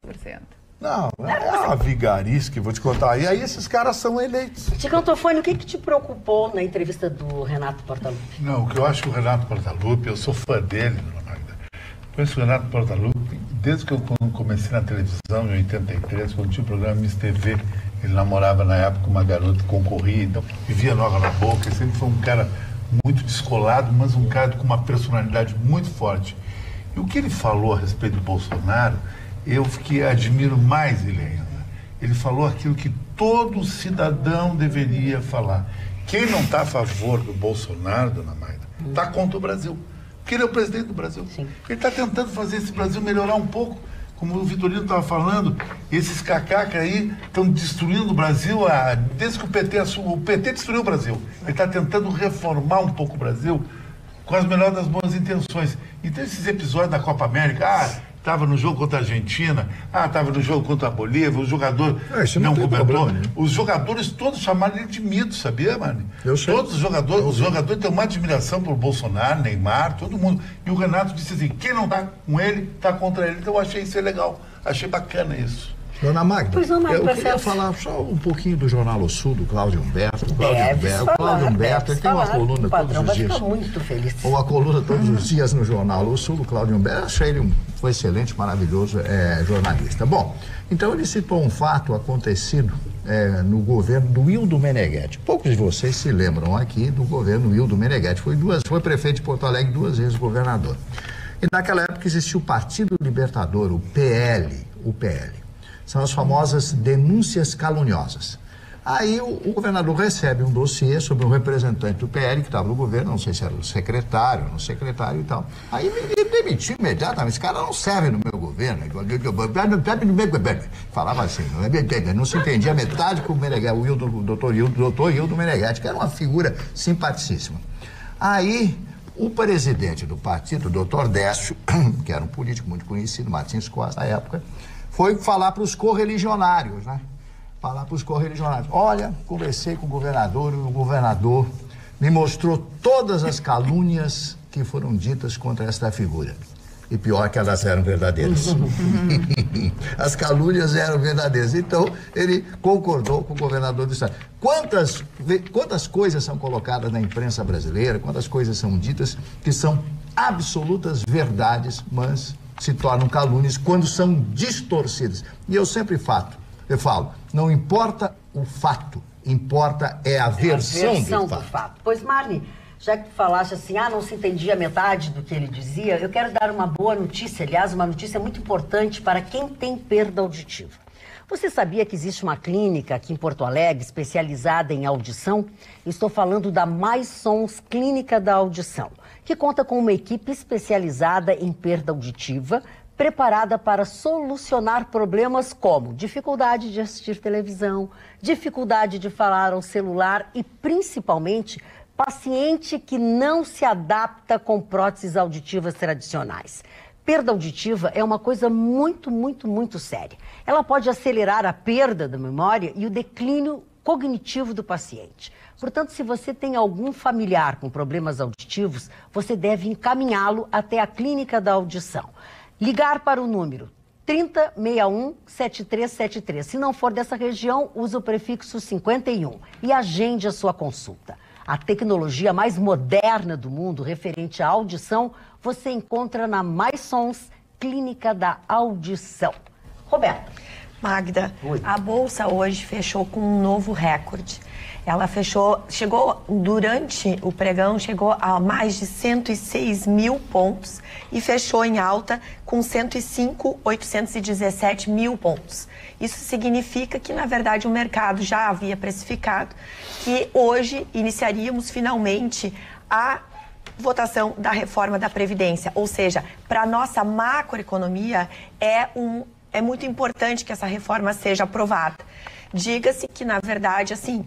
Não, é uma vigarice que vou te contar. E aí esses caras são eleitos. Tico Tofani, o que te preocupou na entrevista do Renato Portaluppi? Não, o que eu acho que o Renato Portaluppi, eu sou fã dele, dona Magda. Conheço o Renato Portaluppi desde que eu comecei na televisão, em 83, quando tinha o programa Miss TV. Ele namorava na época uma garota que concorria, então vivia no água na boca. Ele sempre foi um cara muito descolado, mas um cara com uma personalidade muito forte. E o que ele falou a respeito do Bolsonaro, eu admiro mais ele ainda. Ele falou aquilo que todo cidadão deveria falar. Quem não está a favor do Bolsonaro, dona Magda, está contra o Brasil. Porque ele é o presidente do Brasil. Sim. Ele está tentando fazer esse Brasil melhorar um pouco. Como o Vitorino estava falando, esses cacacas aí estão destruindo o Brasil desde que o PT destruiu o Brasil. Ele está tentando reformar um pouco o Brasil com as melhores das boas intenções. Então esses episódios da Copa América, estava no jogo contra a Argentina, estava no jogo contra a Bolívia, o jogador não comentou. Né? Os jogadores todos chamaram ele de mito, sabia, mano? Todos os jogadores têm uma admiração por Bolsonaro, Neymar, todo mundo. E o Renato disse assim, quem não está com ele, está contra ele. Então eu achei isso legal, achei bacana isso. Dona Magda, eu queria falar só um pouquinho do Jornal O Sul, do Cláudio Humberto. O Cláudio Humberto, ele tem uma coluna todos os dias. Muito feliz. Uma coluna todos os dias no Jornal O Sul, do Cláudio Humberto. Achei ele um excelente, maravilhoso jornalista. Bom, então ele citou um fato acontecido no governo do Wildo Meneghetti. Poucos de vocês se lembram aqui do governo Wildo Meneghetti. Foi prefeito de Porto Alegre 2 vezes governador. E naquela época existia o Partido Libertador, o PL. São as famosas denúncias caluniosas. Aí o governador recebe um dossiê sobre um representante do PL que estava no governo, não sei se era o secretário e tal. Aí ele demitiu imediatamente. Esse cara não serve no meu governo. Falava assim, não se entendia metade com o doutor Wildo Meneghetti, que era uma figura simpaticíssima. Aí o presidente do partido, o doutor Décio, que era um político muito conhecido, Martins Costa, na época, foi falar para os correligionários, né? Olha, conversei com o governador e o governador me mostrou todas as calúnias que foram ditas contra esta figura. E pior que elas eram verdadeiras. As calúnias eram verdadeiras. Então, ele concordou com o governador do estado. Quantas coisas são colocadas na imprensa brasileira, quantas coisas são ditas que são absolutas verdades, mas se tornam calúnias quando são distorcidas. E eu sempre falo, não importa o fato, importa a versão do fato. Pois, Marli, já que falaste assim, não se entendia metade do que ele dizia, eu quero dar uma boa notícia, aliás, uma notícia muito importante para quem tem perda auditiva. Você sabia que existe uma clínica aqui em Porto Alegre especializada em audição? Estou falando da Mais Sons Clínica da Audição, que conta com uma equipe especializada em perda auditiva, preparada para solucionar problemas como dificuldade de assistir televisão, dificuldade de falar ao celular e, principalmente, paciente que não se adapta com próteses auditivas tradicionais. Perda auditiva é uma coisa muito, muito, muito séria. Ela pode acelerar a perda da memória e o declínio cognitivo do paciente. Portanto, se você tem algum familiar com problemas auditivos, você deve encaminhá-lo até a Clínica da Audição. Ligar para o número 3061-7373. Se não for dessa região, use o prefixo 51 e agende a sua consulta. A tecnologia mais moderna do mundo referente à audição você encontra na Mais Sons Clínica da Audição. Roberta. Magda, a Bolsa hoje fechou com um novo recorde. Ela chegou durante o pregão, chegou a mais de 106 mil pontos e fechou em alta com 105.817 mil pontos. Isso significa que, na verdade, o mercado já havia precificado que hoje iniciaríamos finalmente a votação da reforma da Previdência. Ou seja, para a nossa macroeconomia é muito importante que essa reforma seja aprovada. Diga-se que, na verdade, assim,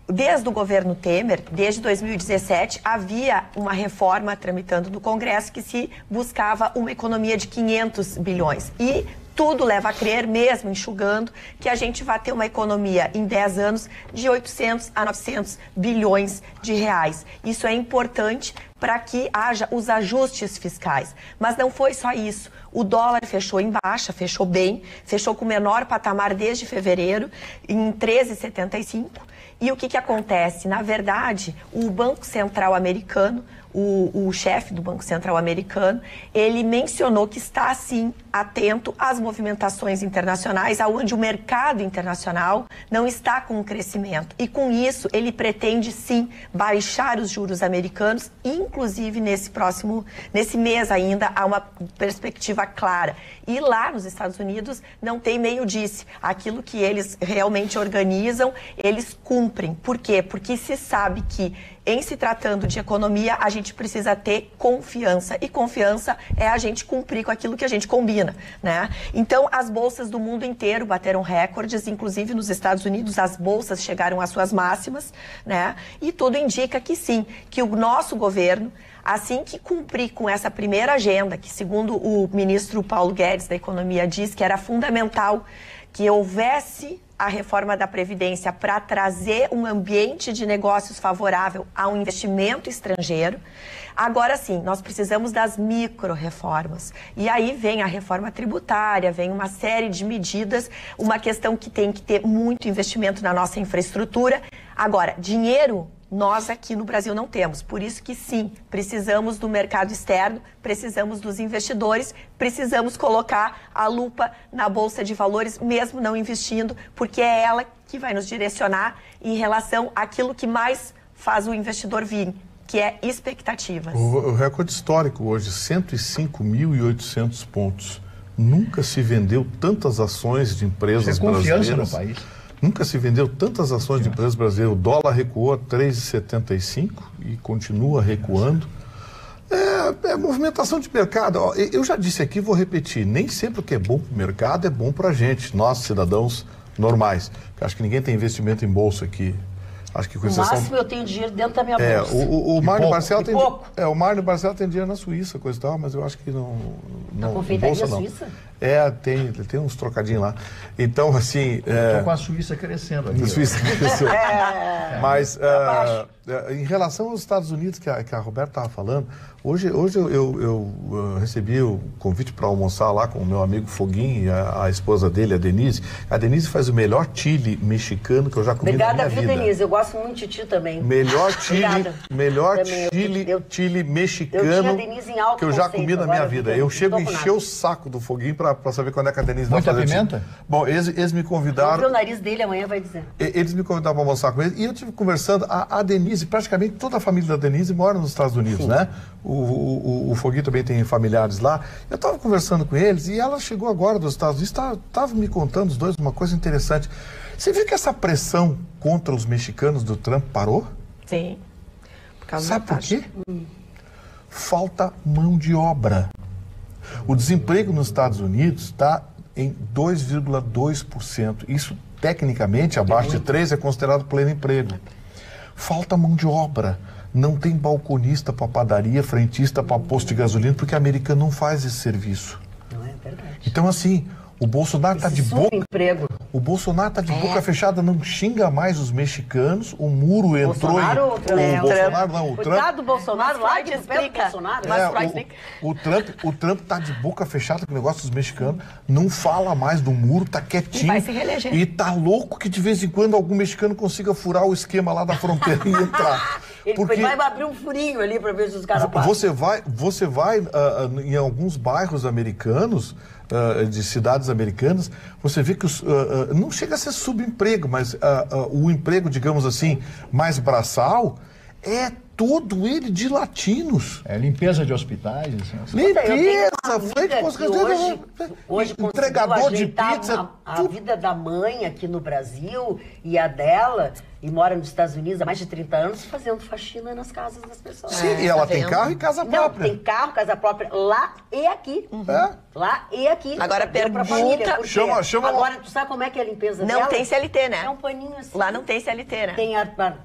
desde o governo Temer, desde 2017, havia uma reforma tramitando no Congresso que se buscava uma economia de 500 bilhões. E tudo leva a crer, mesmo enxugando, que a gente vai ter uma economia em 10 anos de 800 a 900 bilhões de reais. Isso é importante para que haja os ajustes fiscais. Mas não foi só isso. O dólar fechou em baixa, fechou bem, fechou com o menor patamar desde fevereiro, em 13,75. E o que acontece? Na verdade, o Banco Central americano, o chefe do Banco Central americano, ele mencionou que está, sim, atento às movimentações internacionais, aonde o mercado internacional não está com um crescimento. E com isso, ele pretende, sim, baixar os juros americanos, inclusive nesse mês ainda, há uma perspectiva clara. E lá nos Estados Unidos não tem meio-dice. Aquilo que eles realmente organizam, eles cumprem. Por quê? Porque se sabe que, em se tratando de economia, a gente precisa ter confiança. E confiança é a gente cumprir com aquilo que a gente combina, né? Então, as bolsas do mundo inteiro bateram recordes, inclusive nos Estados Unidos, as bolsas chegaram às suas máximas, né? E tudo indica que sim, que o nosso governo, assim que cumprir com essa primeira agenda, que segundo o ministro Paulo Guedes da Economia diz que era fundamental que houvesse a reforma da Previdência para trazer um ambiente de negócios favorável ao investimento estrangeiro. Agora sim, nós precisamos das micro-reformas. E aí vem a reforma tributária, vem uma série de medidas, uma questão que tem que ter muito investimento na nossa infraestrutura. Agora, dinheiro nós aqui no Brasil não temos. Por isso que sim, precisamos do mercado externo, precisamos dos investidores, precisamos colocar a lupa na Bolsa de Valores, mesmo não investindo, porque é ela que vai nos direcionar em relação àquilo que mais faz o investidor vir, que é expectativas. O recorde histórico hoje, 105.800 pontos. Nunca se vendeu tantas ações de empresas brasileiras. Confiança no país. Nunca se vendeu tantas ações de empresas brasileiras. O dólar recuou a 3,75 e continua recuando. É movimentação de mercado. Eu já disse aqui, vou repetir, nem sempre o que é bom para o mercado é bom para a gente, nós cidadãos normais. Acho que ninguém tem investimento em bolsa aqui. Acho que com exceção... No máximo eu tenho dinheiro dentro da minha bolsa. O Mário Barcelo tem o Mário Barcelo tem dinheiro na Suíça, coisa e tal, mas eu acho que não na confeitaria suíça? Tem uns trocadinhos lá. Então, assim... Estou com a Suíça crescendo aqui. A Suíça crescendo. Mas, em relação aos Estados Unidos, que a Roberta estava falando, hoje eu recebi o convite para almoçar lá com o meu amigo Foguinho e a esposa dele, a Denise. A Denise faz o melhor chile mexicano que eu já comi na minha vida. Obrigada, Denise. Eu gosto muito de ti também. Melhor chile mexicano que eu já comi na minha vida. Eu chego a encher o saco do Foguinho para saber quando é que a Denise vai fazer. Muita pimenta? Bom, eles me convidaram... Vamos ver o nariz dele amanhã, vai dizer. Eles me convidaram para almoçar com eles e eu estive conversando. A Denise, praticamente toda a família da Denise mora nos Estados Unidos, né? O Foguinho também tem familiares lá. Eu estava conversando com eles e ela chegou agora dos Estados Unidos, estava me contando os dois uma coisa interessante. Você viu que essa pressão contra os mexicanos do Trump parou? Sim. Sabe por quê? Falta mão de obra. O desemprego nos Estados Unidos está em 2,2%. Isso, tecnicamente, abaixo de 3% é considerado pleno emprego. Falta mão de obra. Não tem balconista para padaria, frentista para posto de gasolina, porque o americano não faz esse serviço. Não é verdade. Então, assim, o Bolsonaro está de boca... emprego. O Bolsonaro está de boca fechada, não xinga mais os mexicanos, o muro entrou... O Trump. Coitado do Bolsonaro lá, Freud explica. O Trump está de boca fechada com o negócio dos mexicanos, não fala mais do muro, está quietinho. E vai se reeleger. E tá louco que de vez em quando algum mexicano consiga furar o esquema lá da fronteira e entrar. Ele vai abrir um furinho ali para ver se os caras passam. Você vai em alguns bairros americanos, de cidades americanas, você vê que não chega a ser subemprego, mas o emprego, digamos assim, mais braçal, é todo ele de latinos. É limpeza de hospitais. Assim. Limpeza, frente com os hoje entregador de pizza. A vida da mãe aqui no Brasil e a dela, e mora nos Estados Unidos há mais de 30 anos, fazendo faxina nas casas das pessoas. Sim, e ela tem carro e casa própria. Não, tem carro, casa própria, lá e aqui. Lá e aqui. Agora pergunta... Chama agora, tu sabe como é que é a limpeza dela? Não tem CLT, né? É um paninho assim. Lá não tem CLT, né?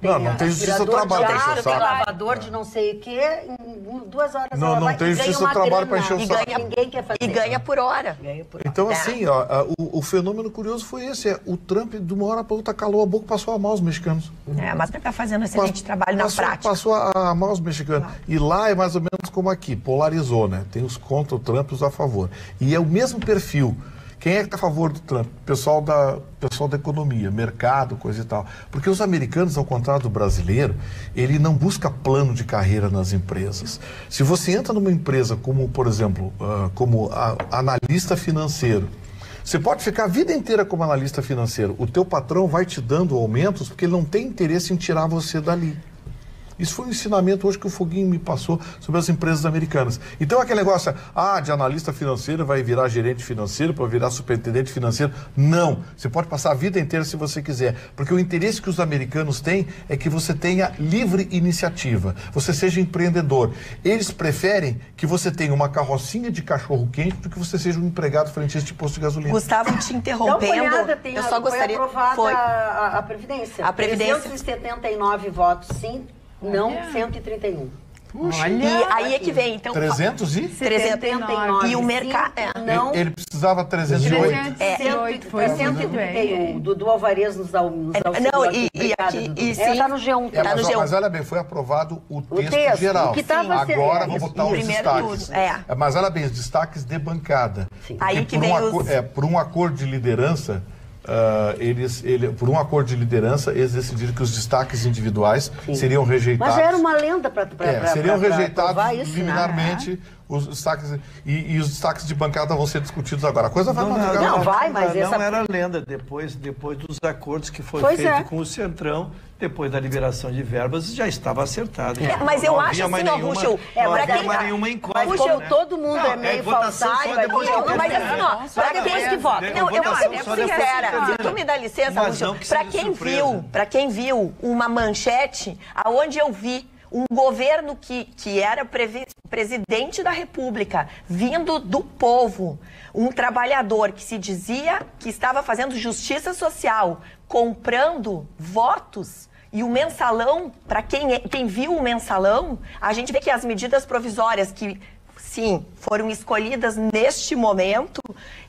Não tem justiça do trabalho para encher o saco. Tem lavador de não sei o quê, em 2 horas não, ela não vai tem justiça do trabalho para encher o saco. Ninguém quer fazer. E ganha por hora. Então, assim, ó, o fenômeno curioso foi esse. O Trump, de uma hora para outra, calou a boca e passou a amar os mexicanos. Mas ele está fazendo um excelente trabalho na prática. Passou a amar os mexicanos. Claro. E lá é mais ou menos como aqui, polarizou, né? Tem os contra o Trump e os a favor. E é o mesmo perfil. Quem é que está a favor do Trump? Pessoal da economia, mercado, coisa e tal. Porque os americanos, ao contrário do brasileiro, ele não busca plano de carreira nas empresas. Se você entra numa empresa como, por exemplo, como analista financeiro, você pode ficar a vida inteira como analista financeiro. O teu patrão vai te dando aumentos porque ele não tem interesse em tirar você dali. Isso foi um ensinamento hoje que o Foguinho me passou sobre as empresas americanas. Então aquele negócio, de analista financeiro vai virar gerente financeiro, para virar superintendente financeiro. Não, você pode passar a vida inteira se você quiser. Porque o interesse que os americanos têm é que você tenha livre iniciativa, você seja empreendedor. Eles preferem que você tenha uma carrocinha de cachorro-quente do que você seja um empregado frentista de posto de gasolina. Gustavo, te interrompendo, eu só gostaria... Foi aprovada a Previdência. A Previdência. 379 votos sim. Não, 131. Olha. E aí é que vem, então... 379. E o mercado... Não. Ele precisava 308. 131. Do Alvarez nos auxiliou. Não, e aqui... Está no G1. Tá no G1. Mas olha bem, foi aprovado o texto geral. Que agora vou botar os destaques. Mas olha bem, os destaques de bancada. Aí que vem por um acordo de liderança... por um acordo de liderança, eles decidiram que os destaques individuais seriam rejeitados. Mas era uma lenda para seriam rejeitados liminarmente os destaques, e os destaques de bancada vão ser discutidos agora. A coisa vai mas não era lenda. Depois dos acordos que foi feito com o Centrão, depois da liberação de verbas, já estava acertado. Mas eu acho assim, Ruxo, nenhuma incógnita. Mas como todo mundo é meio falsário, mas assim, para quem que vota? Eu vou ser sincera, se tu me dá licença, Ruxo, para quem viu uma manchete aonde eu vi um governo que era presidente da República, vindo do povo, um trabalhador que se dizia que estava fazendo justiça social, comprando votos, e o mensalão, para quem viu o mensalão, a gente vê que as medidas provisórias que, sim, foram escolhidas neste momento,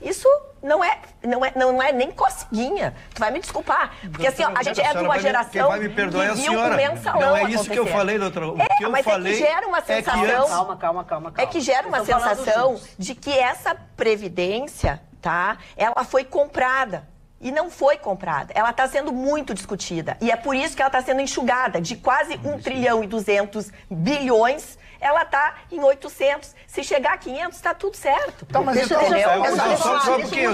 isso não é nem cosquinha. Tu vai me desculpar. Porque assim, a gente é de uma geração que viu o mensalão Não é isso que eu falei, doutora. É que gera uma sensação... Calma. É que gera uma sensação de que essa previdência, tá? Ela foi comprada. E não foi comprada. Ela está sendo muito discutida. E é por isso que ela está sendo enxugada. De quase 1 trilhão e 200 bilhões, ela está em 800. Se chegar a 500, está tudo certo. Tá, mas só porque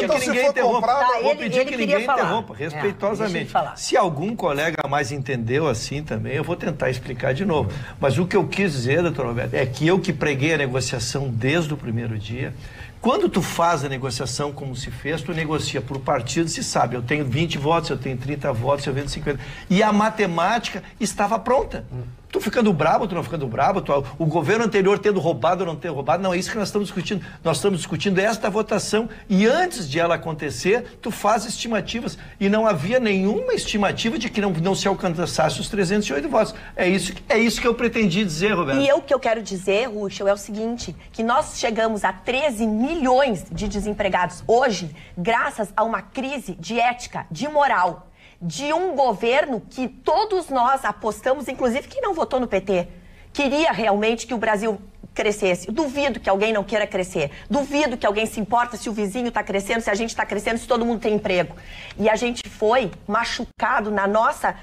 que ninguém interrompa. Vou pedir que ninguém interrompa, respeitosamente. Se algum colega mais entendeu assim também, eu vou tentar explicar de novo. Mas o que eu quis dizer, doutor Roberto, é que eu que preguei a negociação desde o primeiro dia. Quando tu faz a negociação como se fez, tu negocia por partido, se sabe, eu tenho 20 votos, eu tenho 30 votos, eu vendo 50. E a matemática estava pronta. Tu ficando bravo, tu não ficando bravo, o governo anterior tendo roubado ou não ter roubado, não é isso que nós estamos discutindo. Nós estamos discutindo esta votação e antes de ela acontecer, tu faz estimativas. E não havia nenhuma estimativa de que não se alcançasse os 308 votos. É isso que eu pretendi dizer, Roberto. E o que eu quero dizer, Ruxo, é o seguinte, que nós chegamos a 13 milhões de desempregados hoje, graças a uma crise de ética, de moral, de um governo que todos nós apostamos, inclusive quem não votou no PT, queria realmente que o Brasil crescesse. Duvido que alguém não queira crescer. Duvido que alguém se importa se o vizinho está crescendo, se a gente está crescendo, se todo mundo tem emprego. E a gente foi machucado na nossa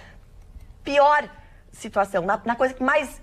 pior situação, na coisa que mais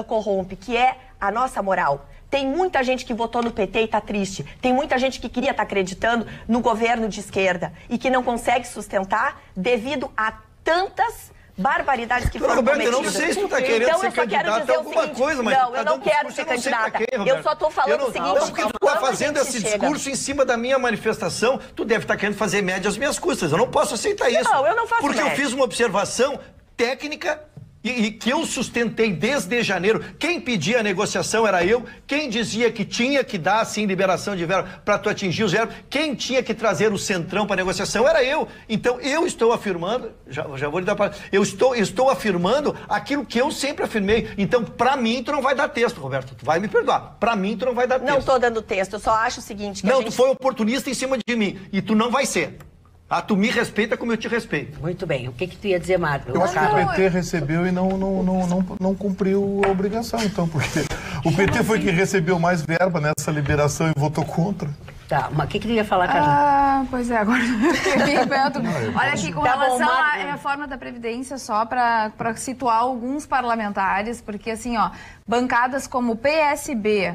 corrompe, que é a nossa moral. Tem muita gente que votou no PT e tá triste. Tem muita gente que queria estar acreditando no governo de esquerda e que não consegue sustentar devido a tantas barbaridades que foram Roberto, cometidas. Eu não sei se tu tá querendo ser candidata a alguma coisa, mas não, eu não quero ser candidata. Eu só tô falando o seguinte... Não, porque tu tá fazendo esse discurso em cima da minha manifestação, tu deve estar querendo fazer média às minhas custas. Eu não posso aceitar isso. Não, eu não faço porque média. Eu fiz uma observação técnica e que eu sustentei desde janeiro. Quem pedia a negociação era eu. Quem dizia que tinha que dar, sim, liberação de verba para tu atingir o zero. Quem tinha que trazer o centrão para negociação era eu. Então, eu estou afirmando, já vou lhe dar para... Eu estou afirmando aquilo que eu sempre afirmei. Então, para mim, tu não vai dar texto, Roberto. Tu vai me perdoar. Para mim, tu não vai dar texto. Não estou dando texto. Eu só acho o seguinte... Não, tu foi oportunista em cima de mim. E tu não vai ser. Tu me respeita como eu te respeito. Muito bem. O que tu ia dizer, Marco? Eu acho que o PT recebeu e não cumpriu a obrigação, então, porque o PT foi quem recebeu mais verba nessa liberação e votou contra. Tá, mas o que tu ia falar, Carla? Pois é, agora eu fiquei perto. Olha aqui, com relação à reforma da Previdência, só para situar alguns parlamentares, porque assim, ó, bancadas como o PSB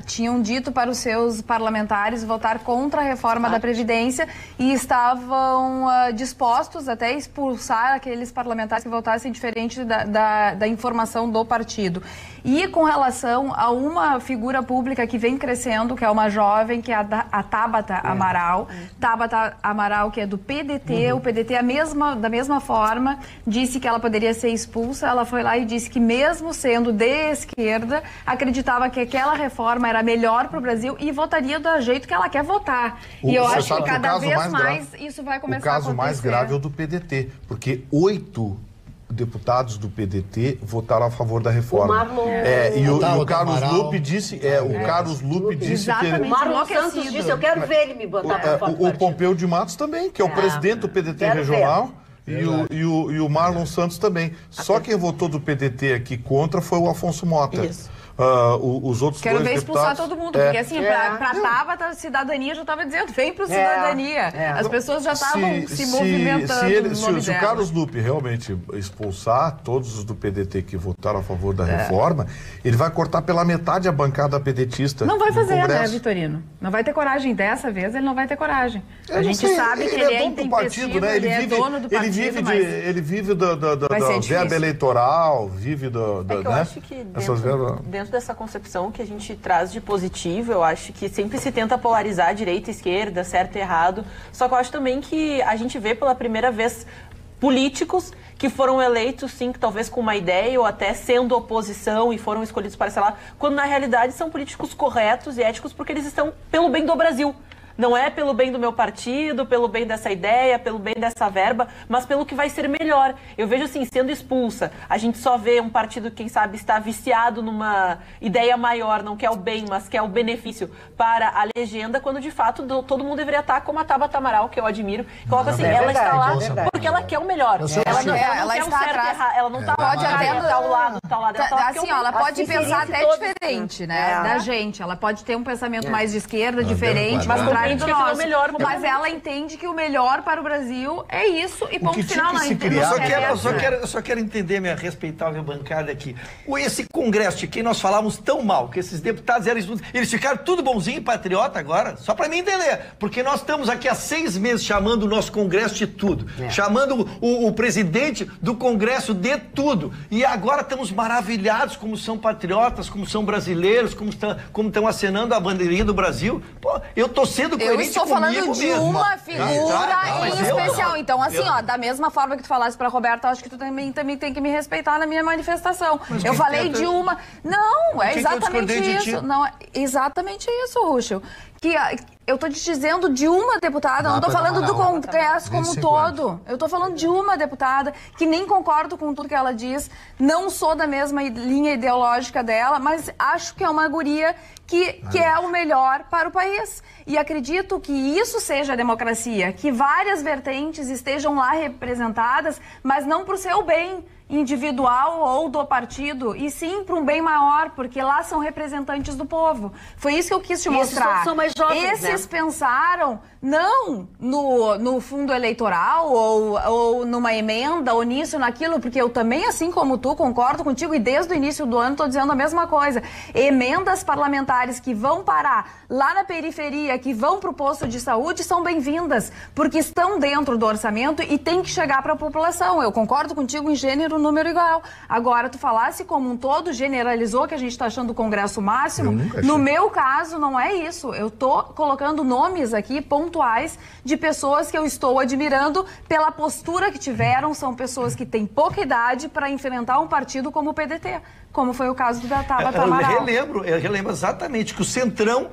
tinham dito para os seus parlamentares votar contra a reforma da Previdência e estavam dispostos até a expulsar aqueles parlamentares que votassem diferente da informação do partido. E com relação a uma figura pública que vem crescendo, que é uma jovem, que é a Tabata Amaral. Tabata Amaral, que é do PDT, o PDT da mesma forma disse que ela poderia ser expulsa. Ela foi lá e disse que mesmo sendo de esquerda, acreditava que aquela reforma era melhor para o Brasil e votaria do jeito que ela quer votar. E eu acho que cada vez mais isso vai começar a acontecer. O caso mais grave é o do PDT, porque 8 deputados do PDT votaram a favor da reforma. E o Carlos Lupe disse, Carlos Lupe disse que ele... O Marlon Santos disse, eu quero ver ele me botar para fora do partido. O Pompeu de Matos também, que é o presidente do PDT regional. E o Marlon Santos também. Só quem votou do PDT aqui contra foi o Afonso Mota. Isso. Os outros Quero dois ver expulsar deputados, todo mundo, porque assim, pra Tabata, cidadania, já estava dizendo, vem pro cidadania. As pessoas já estavam se movimentando se o Carlos Lupe realmente expulsar todos os do PDT que votaram a favor da reforma, ele vai cortar pela metade a bancada pedetista. Não vai fazer, né, Vitorino? Não vai ter coragem. Dessa vez ele não vai ter coragem. A gente sabe que ele é intempestivo, né? ele é dono do partido, ele vive da verba eleitoral, vive eu acho que dentro dessa concepção que a gente traz de positivo, eu acho que sempre se tenta polarizar direita e esquerda, certo e errado, só que eu acho também que a gente vê pela primeira vez políticos que foram eleitos, sim, que talvez com uma ideia ou até sendo oposição e foram escolhidos para, sei lá, quando na realidade são políticos corretos e éticos porque eles estão pelo bem do Brasil. Não é pelo bem do meu partido, pelo bem dessa ideia, pelo bem dessa verba, mas pelo que vai ser melhor. Eu vejo assim, sendo expulsa, a gente só vê um partido que, quem sabe, está viciado numa ideia maior, não quer o bem, mas quer o benefício para a legenda, quando de fato todo mundo deveria estar como a Tabata Amaral, que eu admiro. Coloca assim, ela está lá porque ela quer o melhor. Ela não quer o certo e errado, ela não está pode até ao lado, assim, ela pode pensar até diferente, né, da gente. Ela pode ter um pensamento mais de esquerda, diferente, mas mas ela entende que o melhor para o Brasil é isso e ponto final. Eu só quero entender, minha respeitável bancada aqui. Esse congresso de quem nós falávamos tão mal, que esses deputados eles ficaram tudo bonzinho e patriota agora, só para mim entender. Porque nós estamos aqui há 6 meses chamando o nosso congresso de tudo, chamando o presidente do congresso de tudo. E agora estamos maravilhados como são patriotas, como são brasileiros, como estão acenando a bandeirinha do Brasil. Pô, eu tô sendo eu estou falando de uma figura em especial. Então, assim, da mesma forma que tu falasse pra Roberta, acho que tu também tem que me respeitar na minha manifestação. Eu falei de uma... Não, é exatamente isso. Não, é exatamente isso, Ruschel. Que eu tô te dizendo de uma deputada, eu não tô falando do Congresso como um todo. Eu tô falando de uma deputada que nem concordo com tudo que ela diz, não sou da mesma linha ideológica dela, mas acho que é uma guria que é o melhor para o país. E acredito que isso seja a democracia, que várias vertentes estejam lá representadas, mas não para o seu bem. individual ou do partido, e sim para um bem maior, porque lá são representantes do povo. Foi isso que eu quis te mostrar. Esses são mais jovens, Esses né? pensaram não no fundo eleitoral ou numa emenda ou nisso, naquilo, porque eu também, assim como tu, concordo contigo, e desde o início do ano estou dizendo a mesma coisa. Emendas parlamentares que vão parar lá na periferia, que vão para o posto de saúde, são bem-vindas, porque estão dentro do orçamento e tem que chegar para a população. Eu concordo contigo em gênero, número igual. Agora, tu falasse como um todo, generalizou que a gente está achando o Congresso máximo. No meu caso, não é isso. Eu estou colocando nomes aqui pontuais de pessoas que eu estou admirando pela postura que tiveram. São pessoas que têm pouca idade para enfrentar um partido como o PDT, como foi o caso da Tabata Amaral. Eu relembro exatamente que o Centrão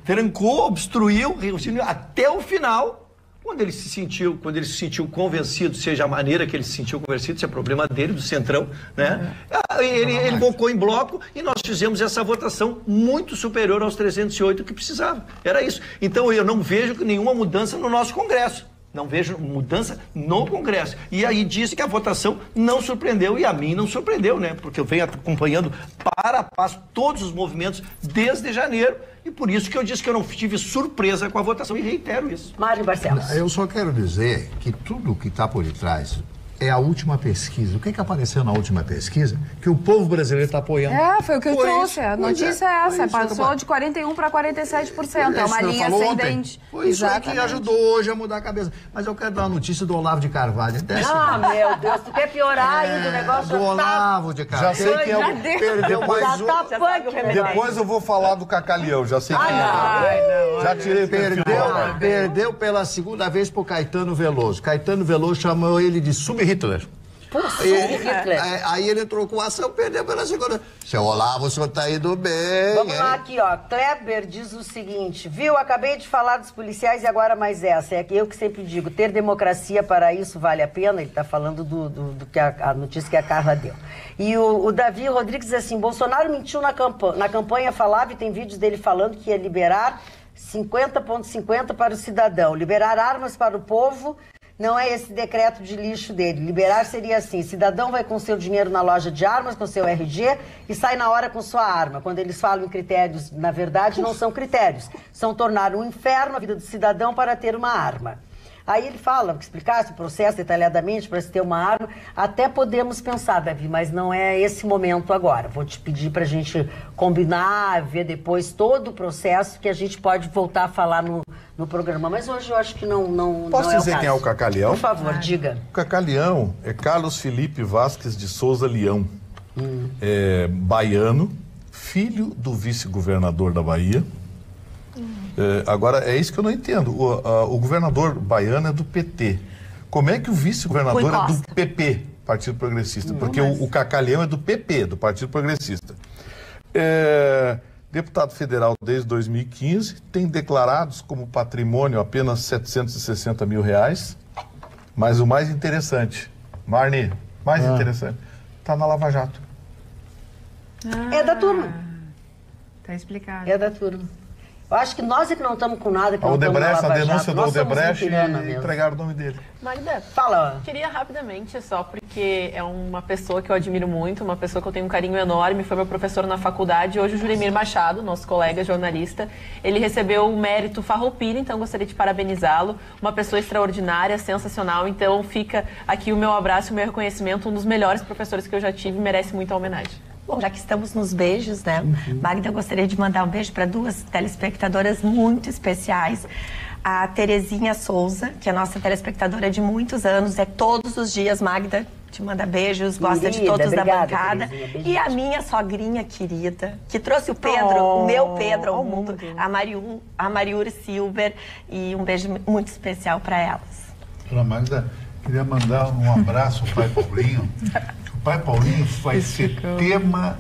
trancou, obstruiu até o final. Quando ele se sentiu convencido, seja a maneira que ele se sentiu convencido, isso é problema dele, do Centrão, né? Ele invocou em bloco e nós fizemos essa votação muito superior aos 308 que precisava. Era isso. Então eu não vejo nenhuma mudança no nosso Congresso. Não vejo mudança no Congresso. E aí disse que a votação não surpreendeu, e a mim não surpreendeu, né? Porque eu venho acompanhando para a paz todos os movimentos desde janeiro, e por isso que eu disse que eu não tive surpresa com a votação, e reitero isso. Mário Barcelos. Eu só quero dizer que tudo que está por detrás é a última pesquisa. O que apareceu na última pesquisa? Que o povo brasileiro está apoiando. Foi o que eu trouxe. A notícia é essa. Passou de 41% para 47%. É uma linha ascendente. Foi isso aí que ajudou hoje a mudar a cabeça. Mas eu quero dar uma notícia do Olavo de Carvalho. Meu Deus, tu quer piorar ainda o negócio? Do Olavo de Carvalho. Já sei quem é o... Perdeu mais um. Depois eu vou falar do Cacalhão, já sei quem é. Já tirei Perdeu pela segunda vez pro Caetano Veloso. Caetano Veloso chamou ele de sub-Hitler. Aí ele trocou a ação, perdeu pela segunda. Seu Olavo, o senhor tá indo bem. Vamos lá aqui, ó. Kleber diz o seguinte: viu, acabei de falar dos policiais e agora mais essa. É que eu que sempre digo, ter democracia para isso vale a pena. Ele tá falando do que a notícia que a Carla deu. E o Davi Rodrigues diz assim: Bolsonaro mentiu na campanha, falava, e tem vídeos dele falando que ia liberar 50,50 para o cidadão. Liberar armas para o povo. Não é esse decreto de lixo dele. Liberar seria assim: cidadão vai com seu dinheiro na loja de armas, com seu RG, e sai na hora com sua arma. Quando eles falam em critérios, na verdade, não são critérios. São tornar um inferno a vida do cidadão para ter uma arma. Aí ele fala, explicasse o processo detalhadamente para se ter uma arma. Até podemos pensar, Davi, mas não é esse momento agora. Vou te pedir para a gente combinar, ver depois todo o processo, que a gente pode voltar a falar no programa. Mas hoje eu acho que não Posso é dizer o caso. Quem é o Cacalhão? Por favor, diga. O Cacalhão é Carlos Felipe Vasques de Souza Leão. É baiano, filho do vice-governador da Bahia. Agora, é isso que eu não entendo. O governador baiano é do PT. Como é que o vice-governador é do PP, Partido Progressista? Porque o Cacalhão é do PP, do Partido Progressista. Deputado federal desde 2015, tem declarados como patrimônio apenas R$760 mil. Mas o mais interessante, Marni, interessante, está na Lava Jato. É da turma. Tá explicado. É da turma. Eu acho que nós é que não estamos com nada. A Odebrecht, a denúncia do Odebrecht, entregaram o nome dele. Magda, fala. Queria rapidamente, só porque é uma pessoa que eu admiro muito, uma pessoa que eu tenho um carinho enorme, foi meu professor na faculdade. Hoje o Juremir Machado, nosso colega jornalista, ele recebeu o mérito Farroupilha, então gostaria de parabenizá-lo. Uma pessoa extraordinária, sensacional, então fica aqui o meu abraço e o meu reconhecimento, um dos melhores professores que eu já tive, merece muita homenagem. Bom, já que estamos nos beijos, né? Magda, eu gostaria de mandar um beijo para duas telespectadoras muito especiais. A Terezinha Souza, que é nossa telespectadora de muitos anos, é todos os dias, Magda, te manda beijos, gosta de todos da bancada. E a minha sogrinha querida, que trouxe o Pedro, o meu Pedro ao mundo, a Mariura Silber, e um beijo muito especial para elas. Dona Magda, queria mandar um abraço ao pai Paulinho. O pai Paulinho vai ser tema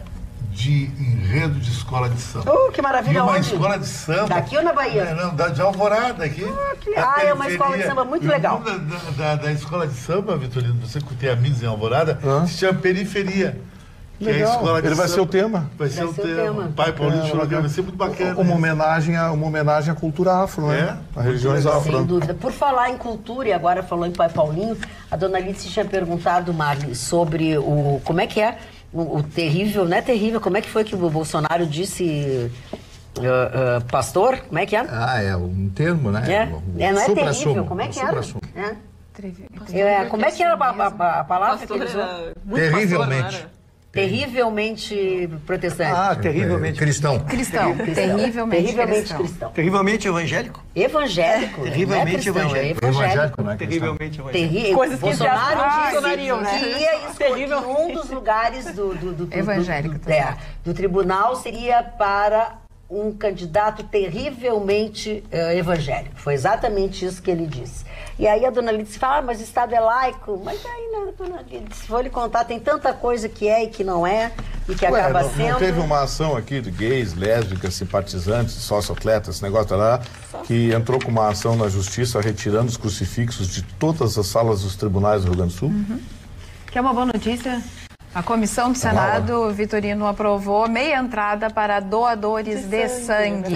de enredo de escola de samba. Que maravilha! E uma onde? escola de samba. Daqui ou na Bahia? Não, de Alvorada aqui. É uma escola de samba muito legal. O nome da escola de samba, Vitorino, você que tem amigos em Alvorada, se chama Periferia. Que é a escola de Ele vai samba. ser o tema. Vai ser o tema. O pai Paulinho falou que vai ser muito bacana. Uma homenagem à cultura afro, né? A religiões afro. Sem dúvida. Por falar em cultura, e agora falou em pai Paulinho, A dona Alice tinha perguntado, Marli, sobre o... Como é que é? O terrível, não é terrível, como é que foi que o Bolsonaro disse... pastor? Como é que é? É um termo, né? Não é terrível, como é que era? Como é que era a palavra que ele usou? Terrivelmente. Terrivelmente protestante. Terrivelmente cristão. Terrivelmente cristão. Terrivelmente evangélico? Evangélico. Terrivelmente evangélico. Evangélico, não é? Terrivelmente evangélico. Coisas que Bolsonaro né? Que ia escolher um dos lugares do tribunal seria para um candidato terrivelmente evangélico. Foi exatamente isso que ele disse. E aí a dona Lídice fala, mas o Estado é laico. Mas aí, né, dona Lídice, se for lhe contar, tem tanta coisa que é e que não é, e que acaba sendo... Não teve uma ação aqui de gays, lésbicas, simpatizantes, sócio-atletas, esse negócio lá, que entrou com uma ação na justiça retirando os crucifixos de todas as salas dos tribunais do Rio Grande do Sul? Quer uma boa notícia? A comissão do Senado, Vitorino, aprovou meia entrada para doadores de sangue.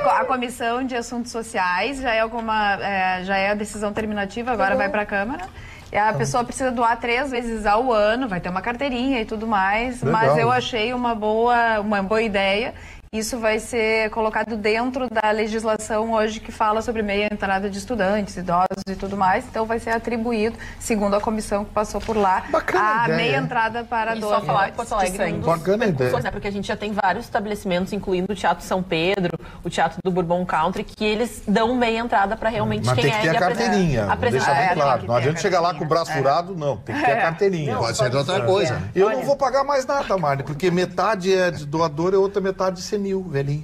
A Comissão de Assuntos Sociais já é a decisão terminativa, agora vai para a Câmara. E a pessoa precisa doar 3 vezes ao ano, vai ter uma carteirinha e tudo mais. Legal. Mas eu achei uma boa ideia. Isso vai ser colocado dentro da legislação hoje que fala sobre meia entrada de estudantes, idosos e tudo mais. Então vai ser atribuído, segundo a comissão que passou por lá, a meia entrada para doadores. Só falar que Porto Alegre é um dos precursores, né? Porque a gente já tem vários estabelecimentos, incluindo o Teatro São Pedro, o Teatro do Bourbon Country, que eles dão meia entrada para realmente mas quem tem que ter a carteirinha, deixa bem claro. Não adianta chegar lá com o braço furado, não. Tem que ter a carteirinha. Pode ser de outra coisa. Eu não vou pagar mais nada, Marli, porque metade é de doador e outra metade de senil, velhinho.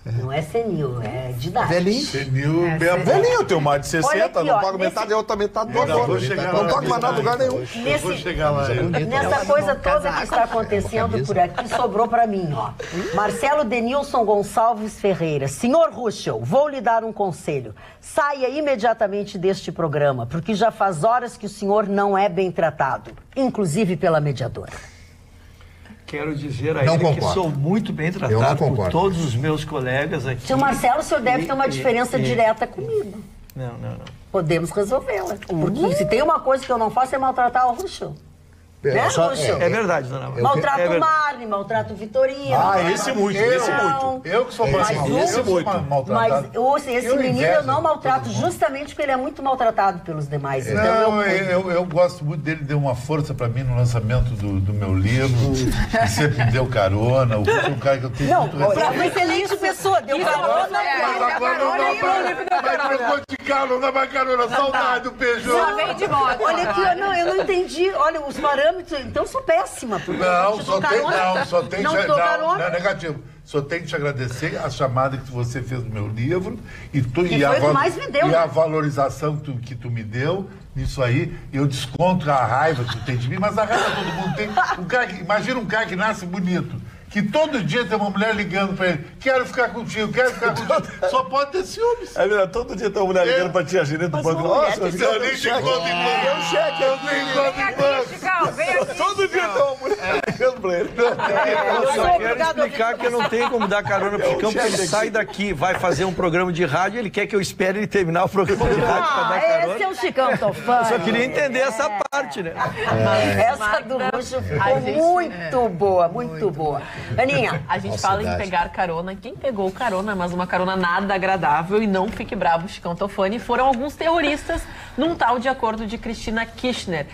Não é senil, é de idade. Velhinho. Senil, velhinho, eu tenho mais de 60, aqui, não pago metade, a outra metade do doador. Não pago mais nada em lugar nenhum. Vou chegar lá. Nessa coisa toda que está acontecendo por aqui, sobrou para mim, ó. Marcelo Denilson Gonçalves Ferreira. Senhor Ruschel, vou lhe dar um conselho. Saia imediatamente deste programa, porque já faz horas que o senhor não é bem tratado, inclusive pela mediadora. Quero dizer a ele que sou muito bem tratado por todos os meus colegas aqui. Seu Marcelo, o senhor deve ter uma diferença direta comigo. Não. Podemos resolvê-la. Porque se tem uma coisa que eu não faço é maltratar o Ruschel. É verdade, dona Maria. Maltrato o Marli, maltrato o Vitorino. Esse muito. Eu que sou maltratado. Mas esse menino eu não maltrato, justamente porque ele é muito maltratado pelos demais. Então eu gosto muito dele, deu uma força pra mim no lançamento do meu livro, sempre me deu carona, foi um cara que eu tenho muito respeito. Não, é uma excelente pessoa, deu carona. Mas trocou de carona, mas carona, saudade do Peugeot. Já veio de moto. Olha aqui, eu não entendi, olha, os parâmetros. Então eu sou péssima. Não, negativo. Só tenho que te agradecer a chamada que você fez do meu livro e a valorização que tu me deu nisso aí. Eu desconto a raiva que tu tem de mim, mas a raiva todo mundo tem. Imagina um cara que nasce bonito, que todo dia tem uma mulher ligando pra ele, quero ficar contigo. Só pode ter ciúmes. É verdade, todo dia tem uma mulher ligando pra tia gerente do banco. Nossa, eu nem te conto em cheque, eu nem conto em banco. Todo dia tem uma mulher ligando pra ele. Eu só quero explicar que eu não tenho como dar carona pro Chicão, porque ele sai daqui, vai fazer um programa de rádio, ele quer que eu espere ele terminar o programa de rádio pra dar carona. Esse é o Chicão, tô fã. Eu só queria entender essa parte, né? Essa do Ruschel ficou muito boa, muito boa. Aninha, a gente fala em pegar carona. Quem pegou carona, mas uma carona nada agradável, e não fique bravo, Chicão Tofani, foram alguns terroristas num tal de acordo de Cristina Kirchner,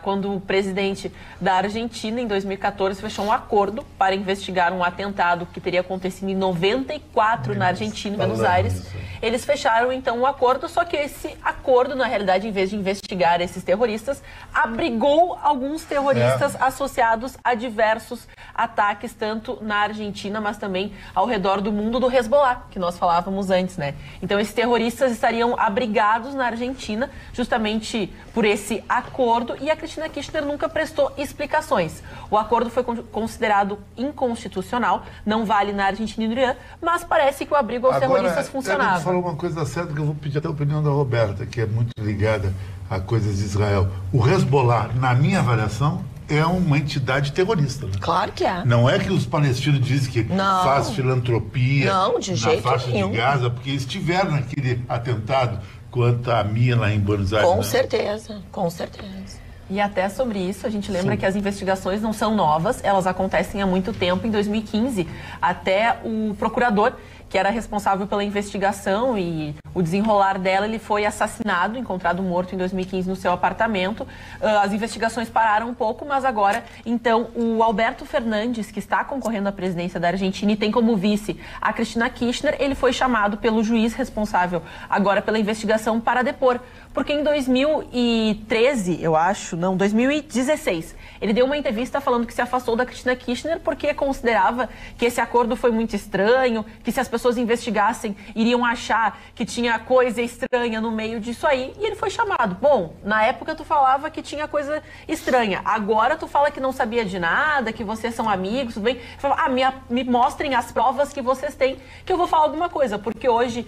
quando o presidente da Argentina, em 2014, fechou um acordo para investigar um atentado que teria acontecido em 94 na Argentina, em Buenos Aires. Eles fecharam, então, um acordo, só que esse acordo, na realidade, em vez de investigar esses terroristas, abrigou alguns terroristas associados a diversos ataques, tanto na Argentina, mas também ao redor do mundo, do Hezbollah, que nós falávamos antes, né? Então, esses terroristas estariam abrigados na Argentina, justamente por esse acordo, e a Cristina Kirchner nunca prestou explicações. O acordo foi considerado inconstitucional, não vale na Argentina e no Irã, mas parece que o abrigo aos terroristas funcionava. Você falou uma coisa certa que eu vou pedir até a opinião da Roberta, que é muito ligada a coisas de Israel. O Hezbollah, na minha avaliação, é uma entidade terrorista. Né? Claro que é. Não é que os palestinos dizem que faz filantropia na faixa de Gaza, porque estiveram naquele atentado quanto a minha lá em Buenos Aires. Com certeza, com certeza. E até sobre isso, a gente lembra que as investigações não são novas, elas acontecem há muito tempo. Em 2015, até o procurador, que era responsável pela investigação e o desenrolar dela, ele foi assassinado, encontrado morto em 2015 no seu apartamento. As investigações pararam um pouco, mas agora, então, o Alberto Fernandes, que está concorrendo à presidência da Argentina e tem como vice a Cristina Kirchner, ele foi chamado pelo juiz responsável agora pela investigação para depor. Porque em 2013, eu acho, não, 2016, ele deu uma entrevista falando que se afastou da Cristina Kirchner porque considerava que esse acordo foi muito estranho, que se as pessoas investigassem, iriam achar que tinha coisa estranha no meio disso aí, e ele foi chamado. Bom, na época tu falava que tinha coisa estranha, agora tu fala que não sabia de nada, que vocês são amigos, tudo bem? Fala, me mostrem as provas que vocês têm, que eu vou falar alguma coisa, porque hoje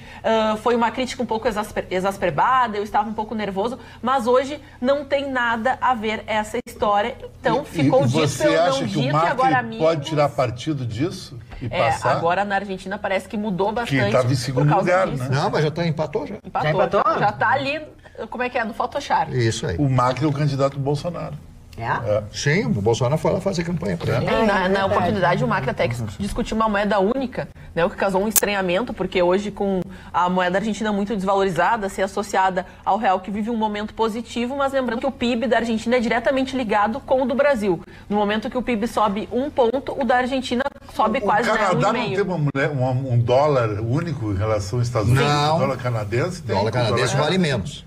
foi uma crítica um pouco exasperada, eu estava um pouco nervoso, mas hoje não tem nada a ver essa história, então ficou dito pelo não dito, e agora amigos... pode tirar partido disso e passar? Agora na Argentina parece que mudou bastante. Que estava em segundo lugar, né? Não, mas já empatou já. Já está ali, como é que é, no Photoshop. Isso aí. O Macri é o candidato do Bolsonaro. Sim, o Bolsonaro foi lá fazer campanha para ele. Na oportunidade, o Macri até discutiu uma moeda única, né, o que causou um estranhamento, porque hoje, com a moeda argentina muito desvalorizada, ser associada ao real, que vive um momento positivo, mas lembrando que o PIB da Argentina é diretamente ligado com o do Brasil. No momento que o PIB sobe 1 ponto, o da Argentina sobe quase 1,5. O Canadá não tem um dólar único em relação aos Estados Unidos? Não. O dólar canadense tem. O dólar canadense vale menos.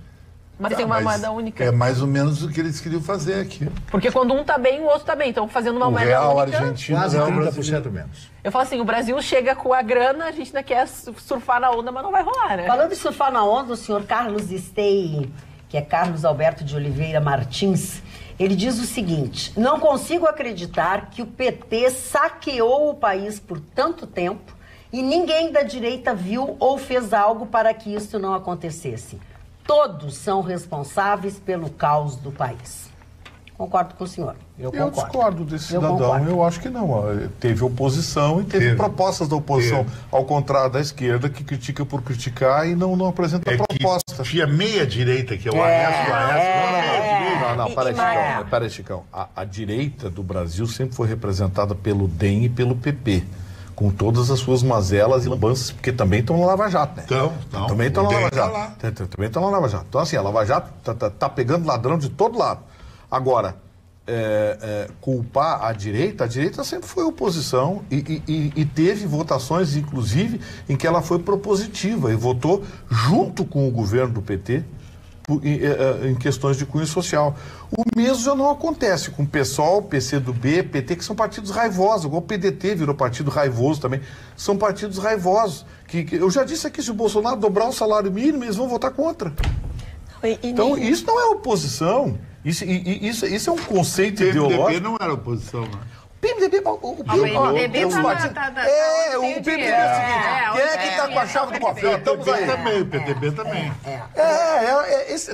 Mas tem uma moeda única. É mais ou menos o que eles queriam fazer aqui. Porque quando um tá bem, o outro tá bem. Então, fazendo uma moeda real única... argentino, quase real 30% menos. Eu falo assim, o Brasil chega com a grana, a gente ainda quer surfar na onda, mas não vai rolar, né? Falando em surfar na onda, o senhor Carlos Stey, que é Carlos Alberto de Oliveira Martins, ele diz o seguinte: não consigo acreditar que o PT saqueou o país por tanto tempo e ninguém da direita viu ou fez algo para que isso não acontecesse. Todos são responsáveis pelo caos do país. Concordo com o senhor. Eu discordo desse cidadão. Eu acho que não. Teve oposição e teve propostas da oposição. Ao contrário da esquerda, que critica por criticar e não apresenta proposta. Tinha meia-direita, que é o Aécio. Não, peraí, Chicão. A direita do Brasil sempre foi representada pelo DEM e pelo PP. Com todas as suas mazelas e lambanças, porque também estão na Lava Jato, né? Também estão na Lava Jato. Também estão na Lava Jato. Então, assim, a Lava Jato tá pegando ladrão de todo lado. Agora, culpar a direita sempre foi oposição e teve votações, inclusive, em que ela foi propositiva e votou junto com o governo do PT em questões de cunho social. O mesmo já não acontece com o PSOL, PCdoB, PT, que são partidos raivosos, igual o PDT virou partido raivoso também. São partidos raivosos. Que eu já disse aqui, se o Bolsonaro dobrar o salário mínimo, eles vão votar contra. Então, isso não é oposição. Isso é um conceito ideológico. O PMDB não era oposição, né? O PMDB tá o PMDB é o seguinte, quem é que está com a chave do cofre? O PTB também.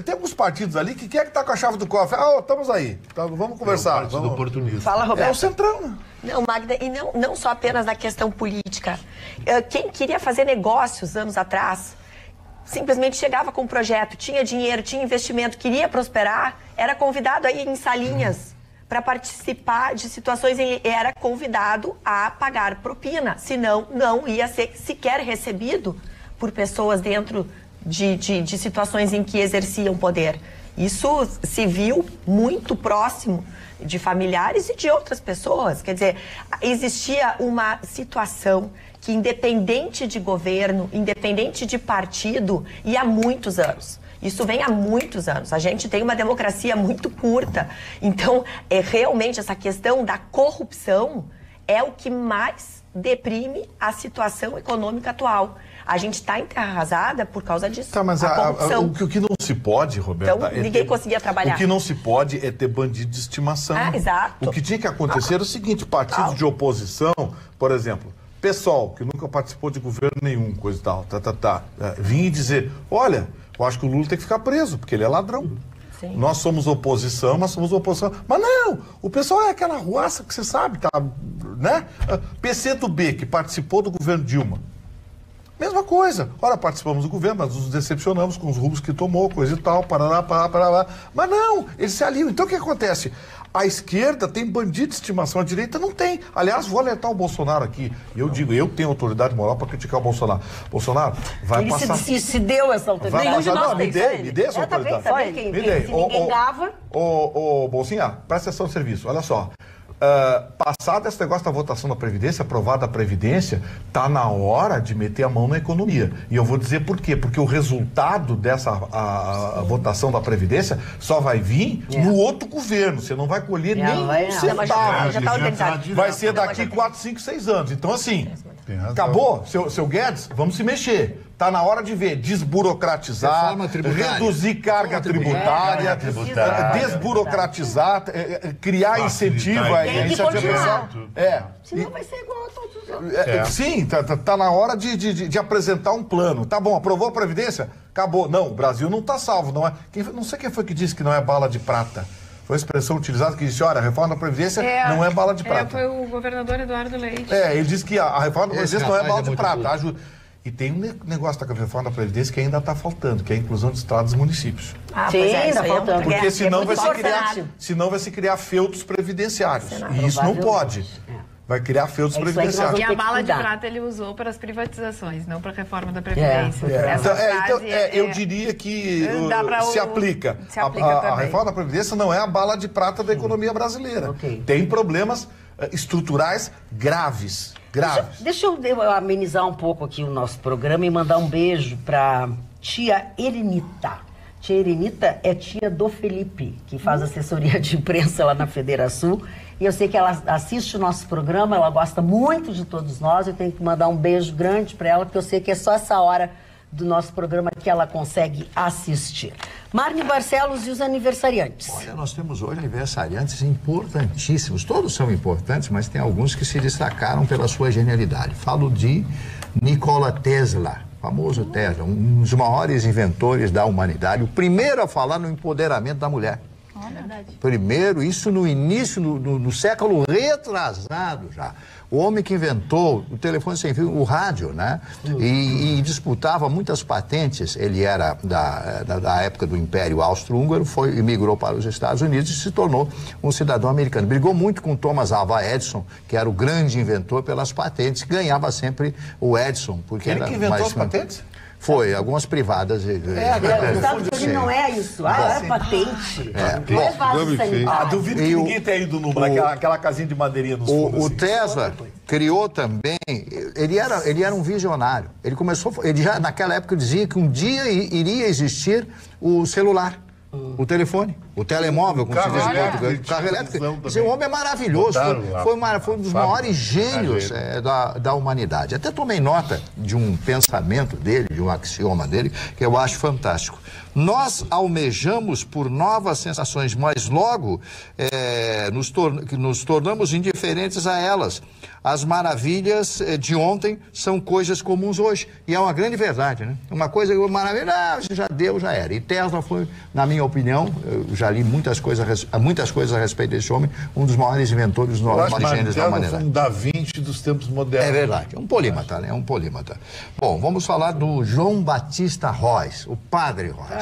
Tem alguns partidos ali que quem é que está com a chave do cofre? Estamos aí, vamos conversar. Vamos oportunista. Fala, Roberto. É o Centrão. Não, Magda, e não só apenas na questão política. Quem queria fazer negócios anos atrás, simplesmente chegava com um projeto, tinha dinheiro, tinha investimento, queria prosperar, era convidado a ir em salinhas para participar de situações em que era convidado a pagar propina, senão não ia ser sequer recebido por pessoas dentro de situações em que exerciam poder. Isso se viu muito próximo de familiares e de outras pessoas. Quer dizer, existia uma situação que, independente de governo, independente de partido, e há muitos anos. Isso vem há muitos anos. A gente tem uma democracia muito curta. Então, realmente, essa questão da corrupção é o que mais deprime a situação econômica atual. A gente está em terra arrasada por causa disso. Tá, mas o que não se pode, Roberta... Então, ninguém conseguia trabalhar. O que não se pode é ter bandido de estimação. Exato. O que tinha que acontecer era o seguinte: partidos de oposição, por exemplo, PSOL, que nunca participou de governo nenhum, coisa e tal, vinha dizer: olha, eu acho que o Lula tem que ficar preso, porque ele é ladrão. Sim. Nós somos oposição, mas somos oposição. Mas não, o pessoal é aquela ruaça que você sabe, tá, né? PCdoB, que participou do governo Dilma. Mesma coisa. Ora, participamos do governo, mas nos decepcionamos com os rumos que tomou, coisa e tal, parará. Mas não, eles se aliam. Então o que acontece? A esquerda tem bandido de estimação, a direita não tem. Aliás, vou alertar o Bolsonaro aqui. Eu digo, eu tenho autoridade moral para criticar o Bolsonaro. Bolsonaro, vai passar... Ele se deu essa autoridade. Vai passar... Não, me dê essa autoridade. Também, quem ninguém dava... Bolsinha, presta atenção no serviço. Olha só. Passado esse negócio da votação da Previdência, aprovada a Previdência, está na hora de meter a mão na economia. E eu vou dizer por quê. Porque o resultado dessa votação da Previdência só vai vir no outro governo. Você não vai colher nem um centavo. Já está organizado. Vai ser daqui 4, 5, 6 anos. Então, assim, acabou. Seu Guedes, vamos se mexer. Está na hora de ver, desburocratizar, reduzir carga tributária, desburocratizar, criar incentivo à iniciativa pessoal. Senão vai ser igual a todos os outros. Sim, tá na hora de apresentar um plano. Tá bom, aprovou a Previdência? Acabou. Não, o Brasil não está salvo. Não sei quem foi que disse que não é bala de prata. Foi a expressão utilizada que disse, olha, a reforma da Previdência não é bala de prata. Foi o governador Eduardo Leite. Ele disse que a reforma da Previdência não é bala de prata. Ajuda. E tem um negócio da reforma da Previdência que ainda está faltando, que é a inclusão de estados e municípios. Sim, está faltando. Porque senão vai se criar feudos previdenciários. E isso não pode. Vai criar feudos previdenciários. E a bala de prata ele usou para as privatizações, não para a reforma da Previdência. Eu diria que se aplica. A reforma da Previdência não é a bala de prata da economia brasileira. Tem problemas estruturais graves. Deixa eu amenizar um pouco aqui o nosso programa e mandar um beijo para tia Erenita. Tia Erenita é tia do Felipe, que faz assessoria de imprensa lá na Federação. E eu sei que ela assiste o nosso programa, ela gosta muito de todos nós. Eu tenho que mandar um beijo grande para ela, porque eu sei que é só essa hora do nosso programa que ela consegue assistir. Marne Barcelos e os aniversariantes. Olha, nós temos hoje aniversariantes importantíssimos. Todos são importantes, mas tem alguns que se destacaram pela sua genialidade. Falo de Nikola Tesla, famoso Tesla, um dos maiores inventores da humanidade, o primeiro a falar no empoderamento da mulher. Primeiro, isso no início, no século retrasado já. O homem que inventou o telefone sem fio, o rádio, né? E disputava muitas patentes. Ele era da época do Império Austro-Húngaro, migrou para os Estados Unidos e se tornou um cidadão americano. Brigou muito com Thomas Alva Edison, que era o grande inventor pelas patentes. Ganhava sempre o Edison. Porque ele que inventou as patentes? Foi, algumas privadas. Não é isso. É patente. Duvido que ninguém tenha ido naquela casinha de madeirinha nos fundos. O Tesla criou também, ele era um visionário. Ele começou, ele já naquela época dizia que um dia iria existir o celular. O telefone, o telemóvel, como se diz em português, o carro elétrico. O homem é maravilhoso, foi um dos maiores gênios da humanidade. Até tomei nota de um pensamento dele, de um axioma dele, que eu acho fantástico. Nós almejamos por novas sensações, mas logo nos tornamos indiferentes a elas. As maravilhas de ontem são coisas comuns hoje. E é uma grande verdade, né? Uma coisa, maravilha, já deu, já era. E Tesla foi, na minha opinião, eu já li muitas coisas a respeito desse homem, um dos maiores inventores, dos maiores gênios da humanidade. Foi um Da Vinci dos tempos modernos. É verdade, é um polímata, né? É um polímata. Bom, vamos falar do João Batista Royce, o Padre Royce.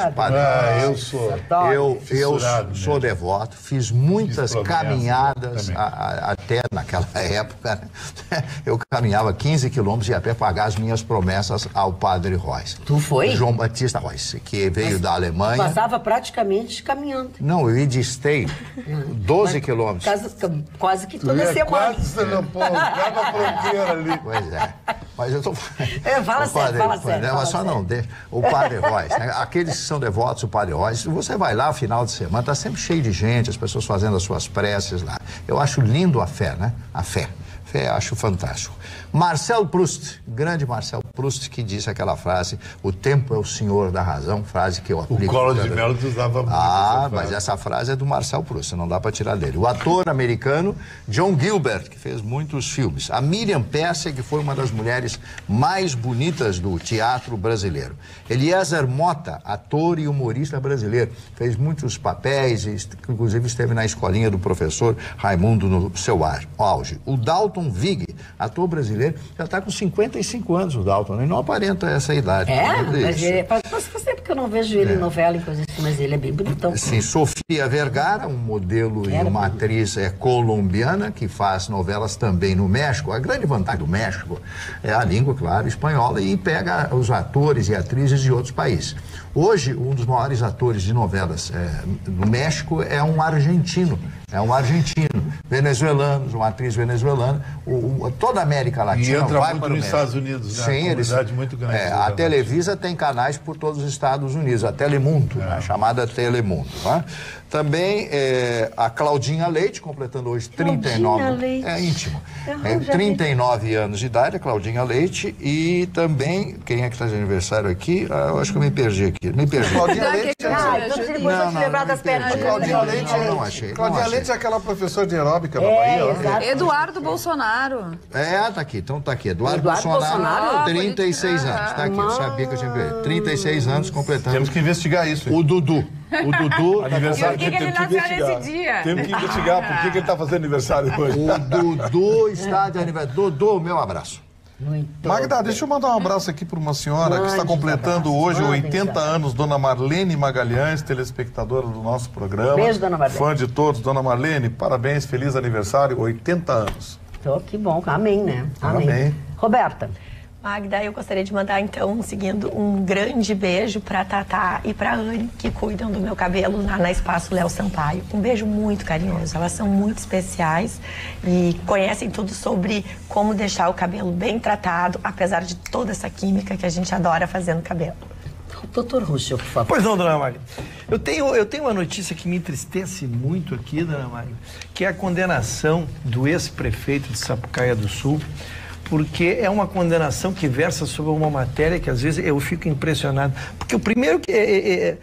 Eu sou devoto, fiz muitas caminhadas até naquela época, né? Eu caminhava 15 quilômetros e ia até pagar as minhas promessas ao Padre Royce. Tu foi? João Batista Royce, que veio da Alemanha. Passava praticamente caminhando. Não, eu ia de esteio, 12 quilômetros. Quase que toda semana. Quase você não pôs cada fronteira ali. Pois é. Mas eu tô... fala sério. Mas só não, deixa. O Padre Royce, né? Aqueles que são devotos, o Padre Royce, você vai lá, final de semana, tá sempre cheio de gente, as pessoas fazendo as suas preces lá. Eu acho lindo a fé, né? A fé. Acho fantástico. Marcel Proust, grande Marcel Proust, que disse aquela frase: o tempo é o senhor da razão, frase que eu aplico. O Collor de Mello usava muito. Mas essa frase é do Marcel Proust, não dá para tirar dele. O ator americano John Gilbert, que fez muitos filmes. A Miriam Pesce, que foi uma das mulheres mulheres mais bonitas do teatro brasileiro. Eliezer Mota, ator e humorista brasileiro, fez muitos papéis, inclusive esteve na escolinha do professor Raimundo no seu auge. O Dalton Vig, ator brasileiro, já está com 55 anos, o Dalton, né? Não aparenta essa idade. Mas faz tempo que eu não vejo ele em novela e coisa assim, mas ele é bem bonitão. Sim, Sofia Vergara, um modelo e uma atriz colombiana que faz novelas também no México. A grande vantagem do México é a língua, claro, espanhola, e pega os atores e atrizes de outros países. Hoje, um dos maiores atores de novelas no México é um argentino. Venezuelanos, uma atriz venezuelana. Toda a América Latina e entra vai muito para nos Estados Unidos, né? Sim, uma comunidade muito grande. A Televisa tem canais por todos os Estados Unidos, a Telemundo, a chamada Telemundo. Tá? Também a Claudinha Leite, completando hoje 39... Leite. É íntimo. 39 anos de idade, a Claudinha Leite. E também, quem é que está de aniversário aqui? Eu acho que eu me perdi aqui. Claudinha Leite... Claudinha Leite, eu não achei. Claudinha Leite é aquela professora de aeróbica da Bahia. Eduardo Bolsonaro. Tá aqui, então tá aqui. Eduardo Bolsonaro, 36 anos. Tá aqui, eu sabia que eu tinha que ver. 36 anos completando. Temos que investigar isso, hein? O Dudu, aniversário Por que ele nasceu nesse dia? Temos que investigar por que ele está fazendo aniversário hoje. O Dudu está de aniversário. Dudu, meu abraço. Magda, deixa eu mandar um abraço aqui para uma senhora que está completando hoje 80 anos, Dona Marlene Magalhães, telespectadora do nosso programa. Beijo, Dona Marlene. Fã de todos. Dona Marlene, parabéns, feliz aniversário, 80 anos. Que bom, amém, né? Amém. Roberta. Magda, eu gostaria de mandar, então, seguindo, um grande beijo para Tatá e para Anne, que cuidam do meu cabelo lá na Espaço Léo Sampaio. Um beijo muito carinhoso. Elas são muito especiais e conhecem tudo sobre como deixar o cabelo bem tratado, apesar de toda essa química que a gente adora fazer no cabelo. Doutor Ruschel, por favor. Pois não, dona Magda. Eu tenho uma notícia que me entristece muito aqui, dona Magda, que é a condenação do ex-prefeito de Sapucaia do Sul, porque é uma condenação que versa sobre uma matéria que às vezes eu fico impressionado. Porque o primeiro que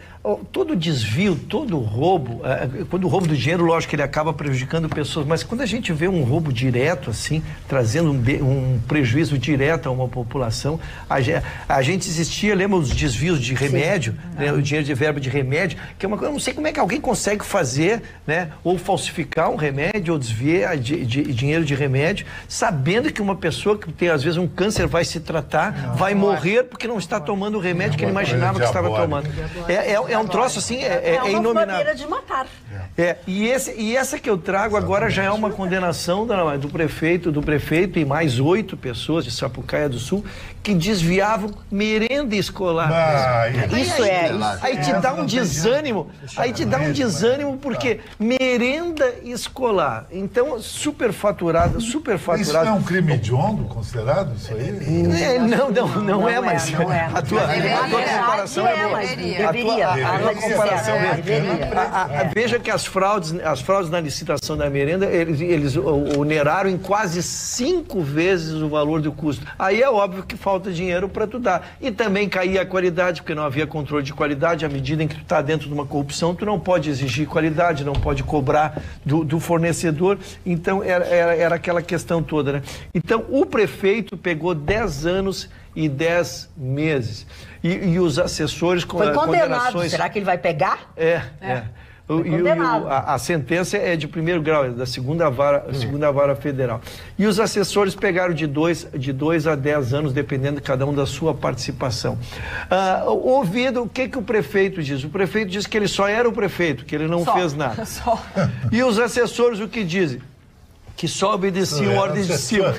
todo desvio, todo roubo, quando o roubo do dinheiro, lógico que ele acaba prejudicando pessoas, mas quando a gente vê um roubo direto assim, trazendo um prejuízo direto a uma população, a gente existia, lembra os desvios de remédio, né, o dinheiro de verba de remédio, que é uma coisa, eu não sei como é que alguém consegue fazer, né, ou falsificar um remédio, ou desviar de dinheiro de remédio, sabendo que uma pessoa que tem às vezes um câncer vai se tratar, vai morrer porque não está tomando o remédio que ele imaginava que estava tomando. É um troço assim, é uma inominável. maneira de matar. E essa que eu trago agora já é uma condenação do prefeito e mais 8 pessoas de Sapucaia do Sul que desviavam merenda escolar. Aí te dá um desânimo, porque merenda escolar. Então, superfaturada. Isso não é um crime hediondo considerado, isso aí? Não é, mas a tua comparação é boa. A comparação é. Veja que as fraudes na licitação da merenda, eles oneraram em quase 5 vezes o valor do custo. Aí é óbvio que falta dinheiro para tu dar. E também caía a qualidade, porque não havia controle de qualidade. À medida em que tu está dentro de uma corrupção, tu não pode exigir qualidade, não pode cobrar do fornecedor. Então, era aquela questão toda, né? Então, o prefeito pegou 10 anos e 10 meses. E os assessores com foi condenado. Condenações... Será que ele vai pegar? A sentença é de 1º grau, é da segunda vara federal. E os assessores pegaram de 2 a 10 anos, dependendo de cada um da sua participação. Ouvido, o que o prefeito diz? O prefeito diz que ele só era o prefeito, que ele não fez nada. E os assessores o que dizem? Que só obedeciam ordens de cima.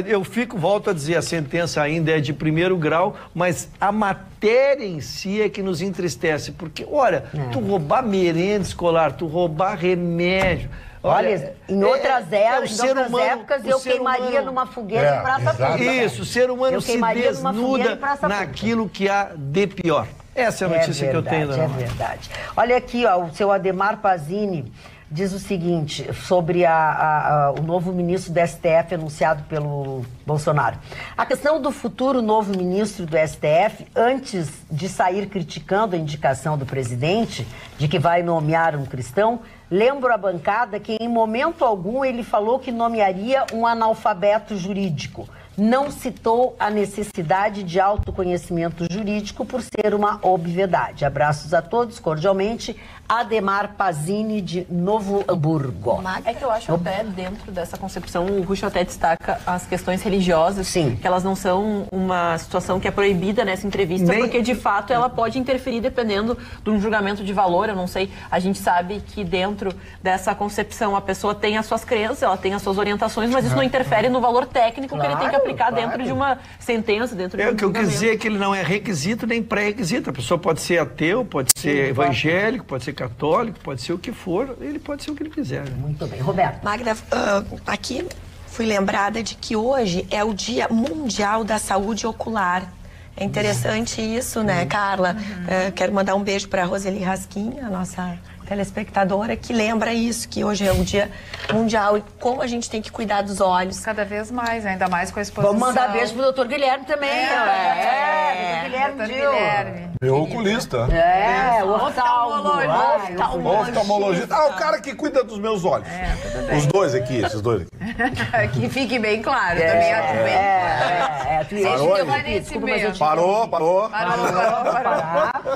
Eu volto a dizer, a sentença ainda é de 1º grau, mas a matéria em si é que nos entristece, porque, olha, tu roubar merenda escolar, tu roubar remédio... Olha, em outras épocas eu queimaria numa fogueira em Praça Pública. Isso, o ser humano se desnuda naquilo que há de pior. Essa é a notícia que eu tenho. É verdade. Olha aqui, ó, o seu Ademar Pazini diz o seguinte, sobre o novo ministro do STF anunciado pelo Bolsonaro. A questão do futuro novo ministro do STF, antes de sair criticando a indicação do presidente, de que vai nomear um cristão, lembro à bancada que em momento algum ele falou que nomearia um analfabeto jurídico. Não citou a necessidade de autoconhecimento jurídico por ser uma obviedade. Abraços a todos, cordialmente, Ademar Pazini, de Novo Hamburgo. É que eu acho até dentro dessa concepção, o Rucho até destaca as questões religiosas, sim, que elas não são uma situação que é proibida nessa entrevista, porque de fato ela pode interferir dependendo de um julgamento de valor, eu não sei. A gente sabe que dentro dessa concepção a pessoa tem as suas crenças, ela tem as suas orientações, mas isso não interfere no valor técnico que ele tem que aplicar dentro de uma sentença, dentro de um julgamento. O que eu quis dizer é que ele não é requisito nem pré-requisito. A pessoa pode ser ateu, pode ser evangélico, pode ser católico, pode ser o que for, ele pode ser o que ele quiser. Né? Muito bem. Roberto. Magda, aqui fui lembrada de que hoje é o Dia Mundial da Saúde Ocular. É interessante isso, né, Carla? Quero mandar um beijo para a Roseli Rasquinha, a nossa telespectadora, que lembra isso, que hoje é o Dia Mundial e como a gente tem que cuidar dos olhos. Cada vez mais, ainda mais com a exposição. Vamos mandar beijo pro doutor Guilherme também. Doutor Guilherme. Meu oculista. Oftalmologista. O cara que cuida dos meus olhos. Os dois aqui, esses dois aqui. Que fique bem claro, também acho bem. Parou.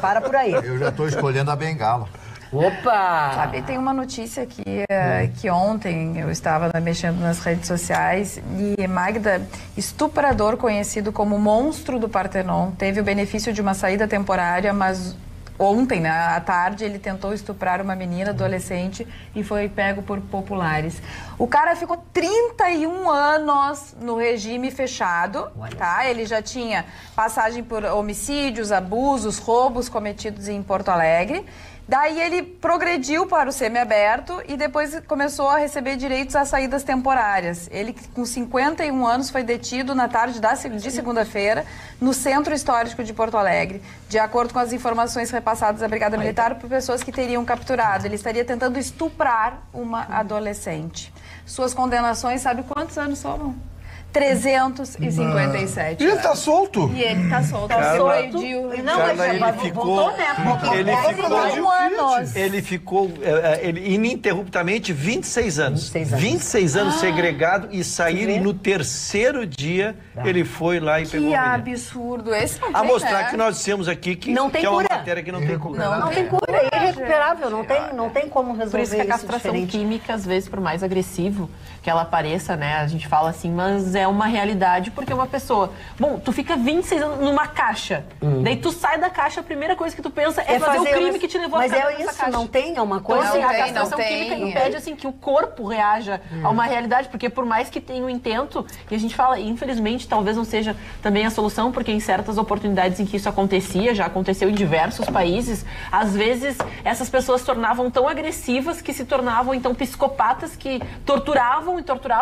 Para por aí. Eu já estou escolhendo a bengala. Opa! Sabe, tem uma notícia que ontem eu estava mexendo nas redes sociais e Magda, estuprador conhecido como Monstro do Partenon, teve o benefício de uma saída temporária, mas ontem, né, à tarde, ele tentou estuprar uma menina adolescente e foi pego por populares. O cara ficou 31 anos no regime fechado, tá? Ele já tinha passagem por homicídios, abusos, roubos cometidos em Porto Alegre. Daí ele progrediu para o semiaberto e depois começou a receber direitos a saídas temporárias. Ele, com 51 anos, foi detido na tarde de segunda-feira no Centro Histórico de Porto Alegre. De acordo com as informações repassadas à Brigada Militar por pessoas que teriam capturado, ele estaria tentando estuprar uma adolescente. Suas condenações, sabe quantos anos somam? 357. E ele tá solto? E ele tá solto. Ele ficou ininterruptamente 26 anos. 26 anos segregado e sair no terceiro dia ele foi lá e pegou a menina. Que absurdo. Esse não tem, a mostrar que nós dissemos aqui que não tem é uma cura. matéria que não tem cura. Não tem cura, é irrecuperável, não tem como resolver isso. Por isso que a castração química, às vezes, por mais agressivo que ela pareça, né, a gente fala assim, mas é uma realidade, porque uma pessoa... Bom, tu fica 26 anos numa caixa, daí tu sai da caixa, a primeira coisa que tu pensa é fazer o crime que te levou a ficar nessa caixa. Mas é isso, não tem, é uma coisa... Então, assim, a castração química impede, assim, que o corpo reaja a uma realidade, porque por mais que tenha um intento, e a gente fala, infelizmente, talvez não seja também a solução, porque em certas oportunidades em que isso acontecia, já aconteceu em diversos países, às vezes essas pessoas se tornavam tão agressivas que se tornavam, então, psicopatas que torturavam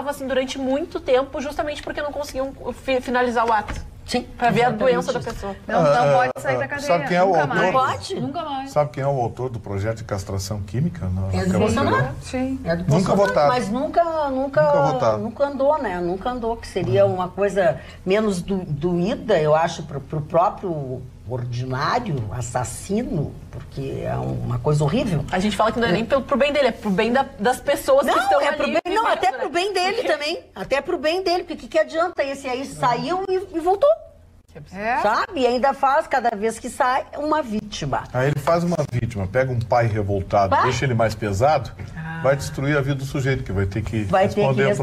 assim durante muito tempo, justamente porque não conseguiam finalizar o ato. Sim. Pra ver a doença da pessoa. Não pode sair da cadeia. Sabe quem é o autor? Não pode? Nunca mais. Sabe quem é o autor do projeto de castração química? É do Bolsonaro. Sim. É do Nunca votado. Mas nunca andou, né? Nunca andou, que seria uma coisa menos doída, eu acho, pro próprio ordinário, assassino, porque é uma coisa horrível. A gente fala que não é nem pro bem dele, é pro bem das pessoas que estão ali. Até pro bem dele também. Até pro bem dele, porque que adianta? Esse aí saiu e voltou. Sabe? E ainda faz, cada vez que sai, uma vítima. Aí ele faz uma vítima, pega um pai revoltado, deixa ele mais pesado, vai destruir a vida do sujeito, que vai ter que responder.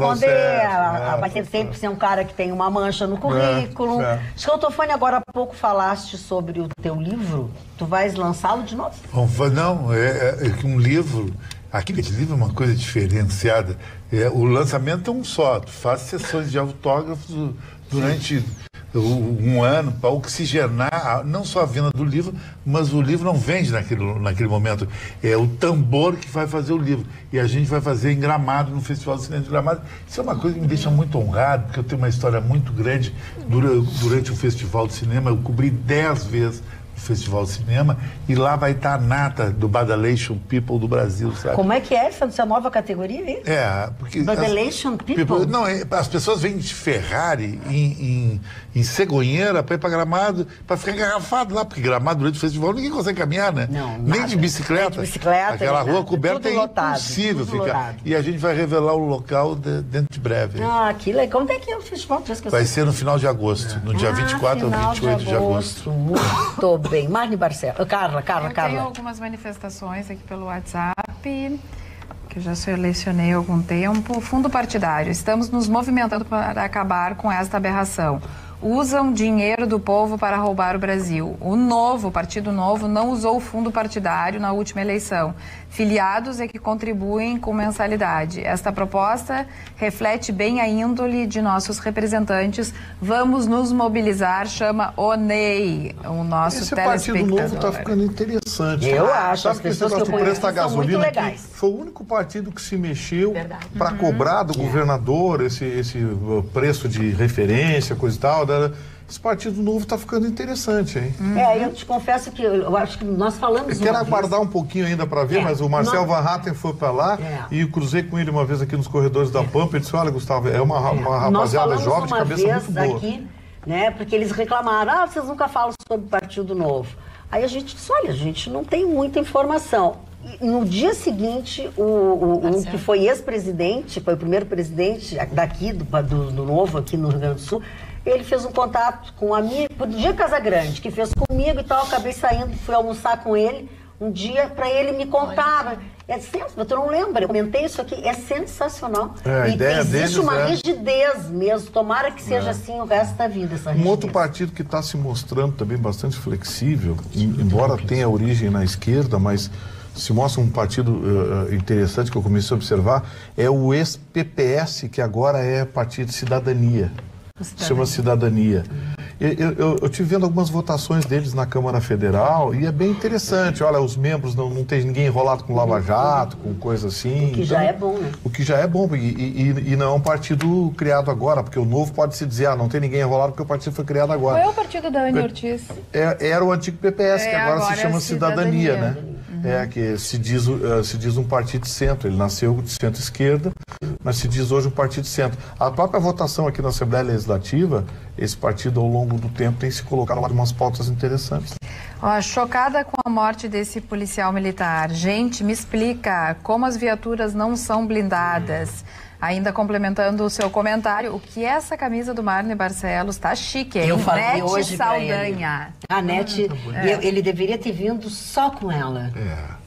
Vai ter sempre ser um cara que tem uma mancha no currículo. Escaltofone, agora há pouco falaste sobre o teu livro. Tu vais lançá-lo de novo? Não, é um livro... Aquele livro é uma coisa diferenciada. O lançamento é um só. Tu faz sessões de autógrafos durante um ano para oxigenar não só a venda do livro, mas o livro não vende naquele momento. É o tambor que vai fazer o livro. E a gente vai fazer em Gramado, no Festival de Cinema de Gramado. Isso é uma coisa que me deixa muito honrado, porque eu tenho uma história muito grande. Durante o Festival de Cinema, eu cobri 10 vezes o Festival de Cinema, e lá vai estar a nata do Badalation People do Brasil, sabe? Como é que é essa nova categoria aí? Porque... Badalation People? Não, as pessoas vêm de Ferrari em cegonheira para ir para Gramado, para ficar engarrafado lá, porque Gramado durante o festival ninguém consegue caminhar, né? Não, nem de bicicleta. Nem de bicicleta. Aquela rua coberta é lotado, impossível ficar. Lotado. E a gente vai revelar o local dentro de breve. Que legal. Quando é que é o festival? Vai ser no final de agosto, no dia 24 ou 28 de agosto. Muito bem. Marne Barcelos. Carla. Eu tenho algumas manifestações aqui pelo WhatsApp, que eu já selecionei há algum tempo. Fundo partidário. Estamos nos movimentando para acabar com esta aberração. Usam dinheiro do povo para roubar o Brasil. O Partido Novo, não usou o fundo partidário na última eleição. Filiados é que contribuem com mensalidade. Esta proposta reflete bem a índole de nossos representantes. Vamos nos mobilizar, chama o Ney, o nosso Esse telespectador. Partido Novo está ficando interessante. Eu acho. Sabe que esse negócio do preço da gasolina foi o único partido que se mexeu para cobrar do governador esse preço de referência, coisa e tal. Esse Partido Novo está ficando interessante, hein? Eu te confesso que eu acho que nós falamos. Eu quero aguardar um pouquinho ainda para ver, mas o Marcel Van Hatten foi para lá e eu cruzei com ele uma vez aqui nos corredores da Pampa e disse: olha, Gustavo, é uma rapaziada jovem de cabeça muito boa. Aqui, né, porque eles reclamaram: vocês nunca falam sobre o Partido Novo. Aí a gente disse: olha, a gente não tem muita informação. E no dia seguinte, o que foi ex-presidente, foi o primeiro presidente daqui, do Novo, aqui no Rio Grande do Sul, ele fez um contato com um amigo, o Dia Casagrande, que fez comigo e tal, acabei saindo, fui almoçar com ele um dia para ele me contar. Tu não lembra? Eu comentei isso aqui, é sensacional. A ideia existe uma rigidez mesmo, tomara que seja assim o resto da vida, essa rigidez. Um outro partido que está se mostrando também bastante flexível, embora tenha origem na esquerda, mas se mostra um partido interessante que eu comecei a observar, é o ex-PPS, que agora é Partido Cidadania. Chama Cidadania. Eu tive vendo algumas votações deles na Câmara Federal e é bem interessante. Olha, os membros não tem ninguém enrolado com Lava Jato, com coisa assim. O que já é bom, né? O que já é bom. E não é um partido criado agora, porque o Novo pode se dizer, não tem ninguém enrolado porque o partido foi criado agora. Qual é o partido da Anny Ortiz? Era o antigo PPS, que agora se chama Cidadania, né? Que se diz um partido de centro. Ele nasceu de centro-esquerda, mas se diz hoje um partido de centro. A própria votação aqui na Assembleia Legislativa, esse partido ao longo do tempo tem se colocado lá de umas pautas interessantes. Chocada com a morte desse policial militar. Gente, me explica como as viaturas não são blindadas. Ainda complementando o seu comentário, o que é essa camisa do Marne Barcelos? Tá chique, hein? Eu falei Nete hoje Saldanha. A Nete, ele deveria ter vindo só com ela.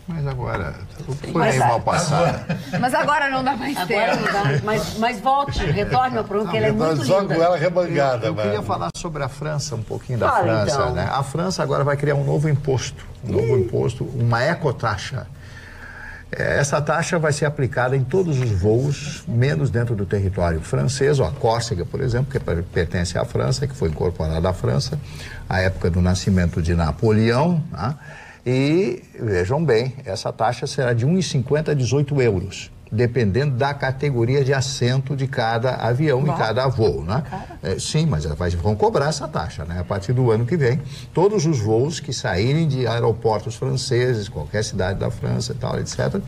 Mas agora foi mal passada. Mas agora não dá mais tempo. Agora não dá, mas volte, retorne ao programa, que ela é muito linda. Só com ela remangada. Eu queria falar sobre a França, um pouquinho da França. Então. Né? A França agora vai criar um novo imposto, uma ecotaxa. Essa taxa vai ser aplicada em todos os voos, menos dentro do território francês. A Córcega, por exemplo, que pertence à França, que foi incorporada à França, à época do nascimento de Napoleão. Né? E, vejam bem, essa taxa será de 1,50 a 18 euros, dependendo da categoria de assento de cada avião e cada voo, né? Sim, mas vão cobrar essa taxa, né? A partir do ano que vem, todos os voos que saírem de aeroportos franceses, qualquer cidade da França e tal, etc.,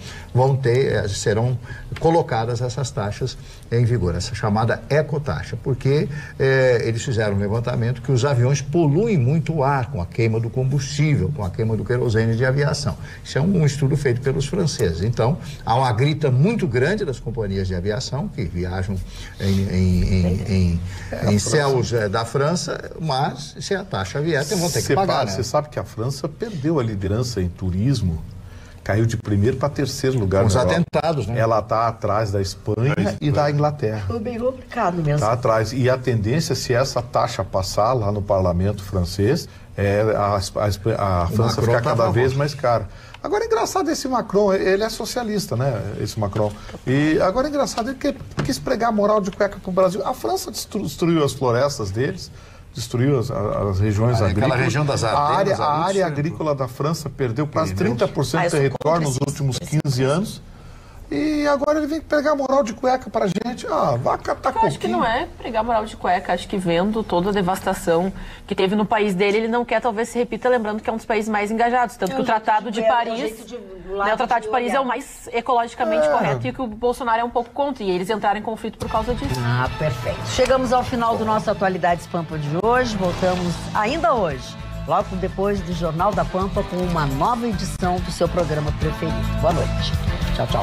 serão colocadas essas taxas em vigor, essa chamada ecotaxa, porque eles fizeram um levantamento que os aviões poluem muito o ar com a queima do combustível, com a queima do querosene de aviação. Isso é um estudo feito pelos franceses. Então, há uma grita muito grande das companhias de aviação que viajam em céus da França, mas se a taxa vier, vão ter que pagar. Você sabe que a França perdeu a liderança em turismo, caiu de primeiro para terceiro lugar. Com os atentados, né? Ela está atrás da Espanha e da Inglaterra. Foi bem complicado mesmo. Está atrás. E a tendência, se essa taxa passar lá no parlamento francês, a França ficar cada vez mais cara. Agora é engraçado esse Macron, ele é socialista, né, esse Macron. E agora é engraçado, ele quis pregar a moral de cueca para o Brasil. A França destruiu as florestas deles, destruiu as regiões agrícolas. Aquela região das Ardenas, a área agrícola da França perdeu quase 30% do território nos últimos 15 anos. E agora ele vem pegar moral de cueca pra gente. Vai catar coquinho. Eu acho que não é pregar moral de cueca. Acho que vendo toda a devastação que teve no país dele, ele não quer talvez se repita, lembrando que é um dos países mais engajados. Tanto que o Tratado de Paris... O Tratado de Paris é o mais ecologicamente correto e que o Bolsonaro é um pouco contra. E eles entraram em conflito por causa disso. Perfeito. Chegamos ao final do nosso Atualidades Pampa de hoje. Voltamos ainda hoje, logo depois do Jornal da Pampa, com uma nova edição do seu programa preferido. Boa noite. Tchau, tchau.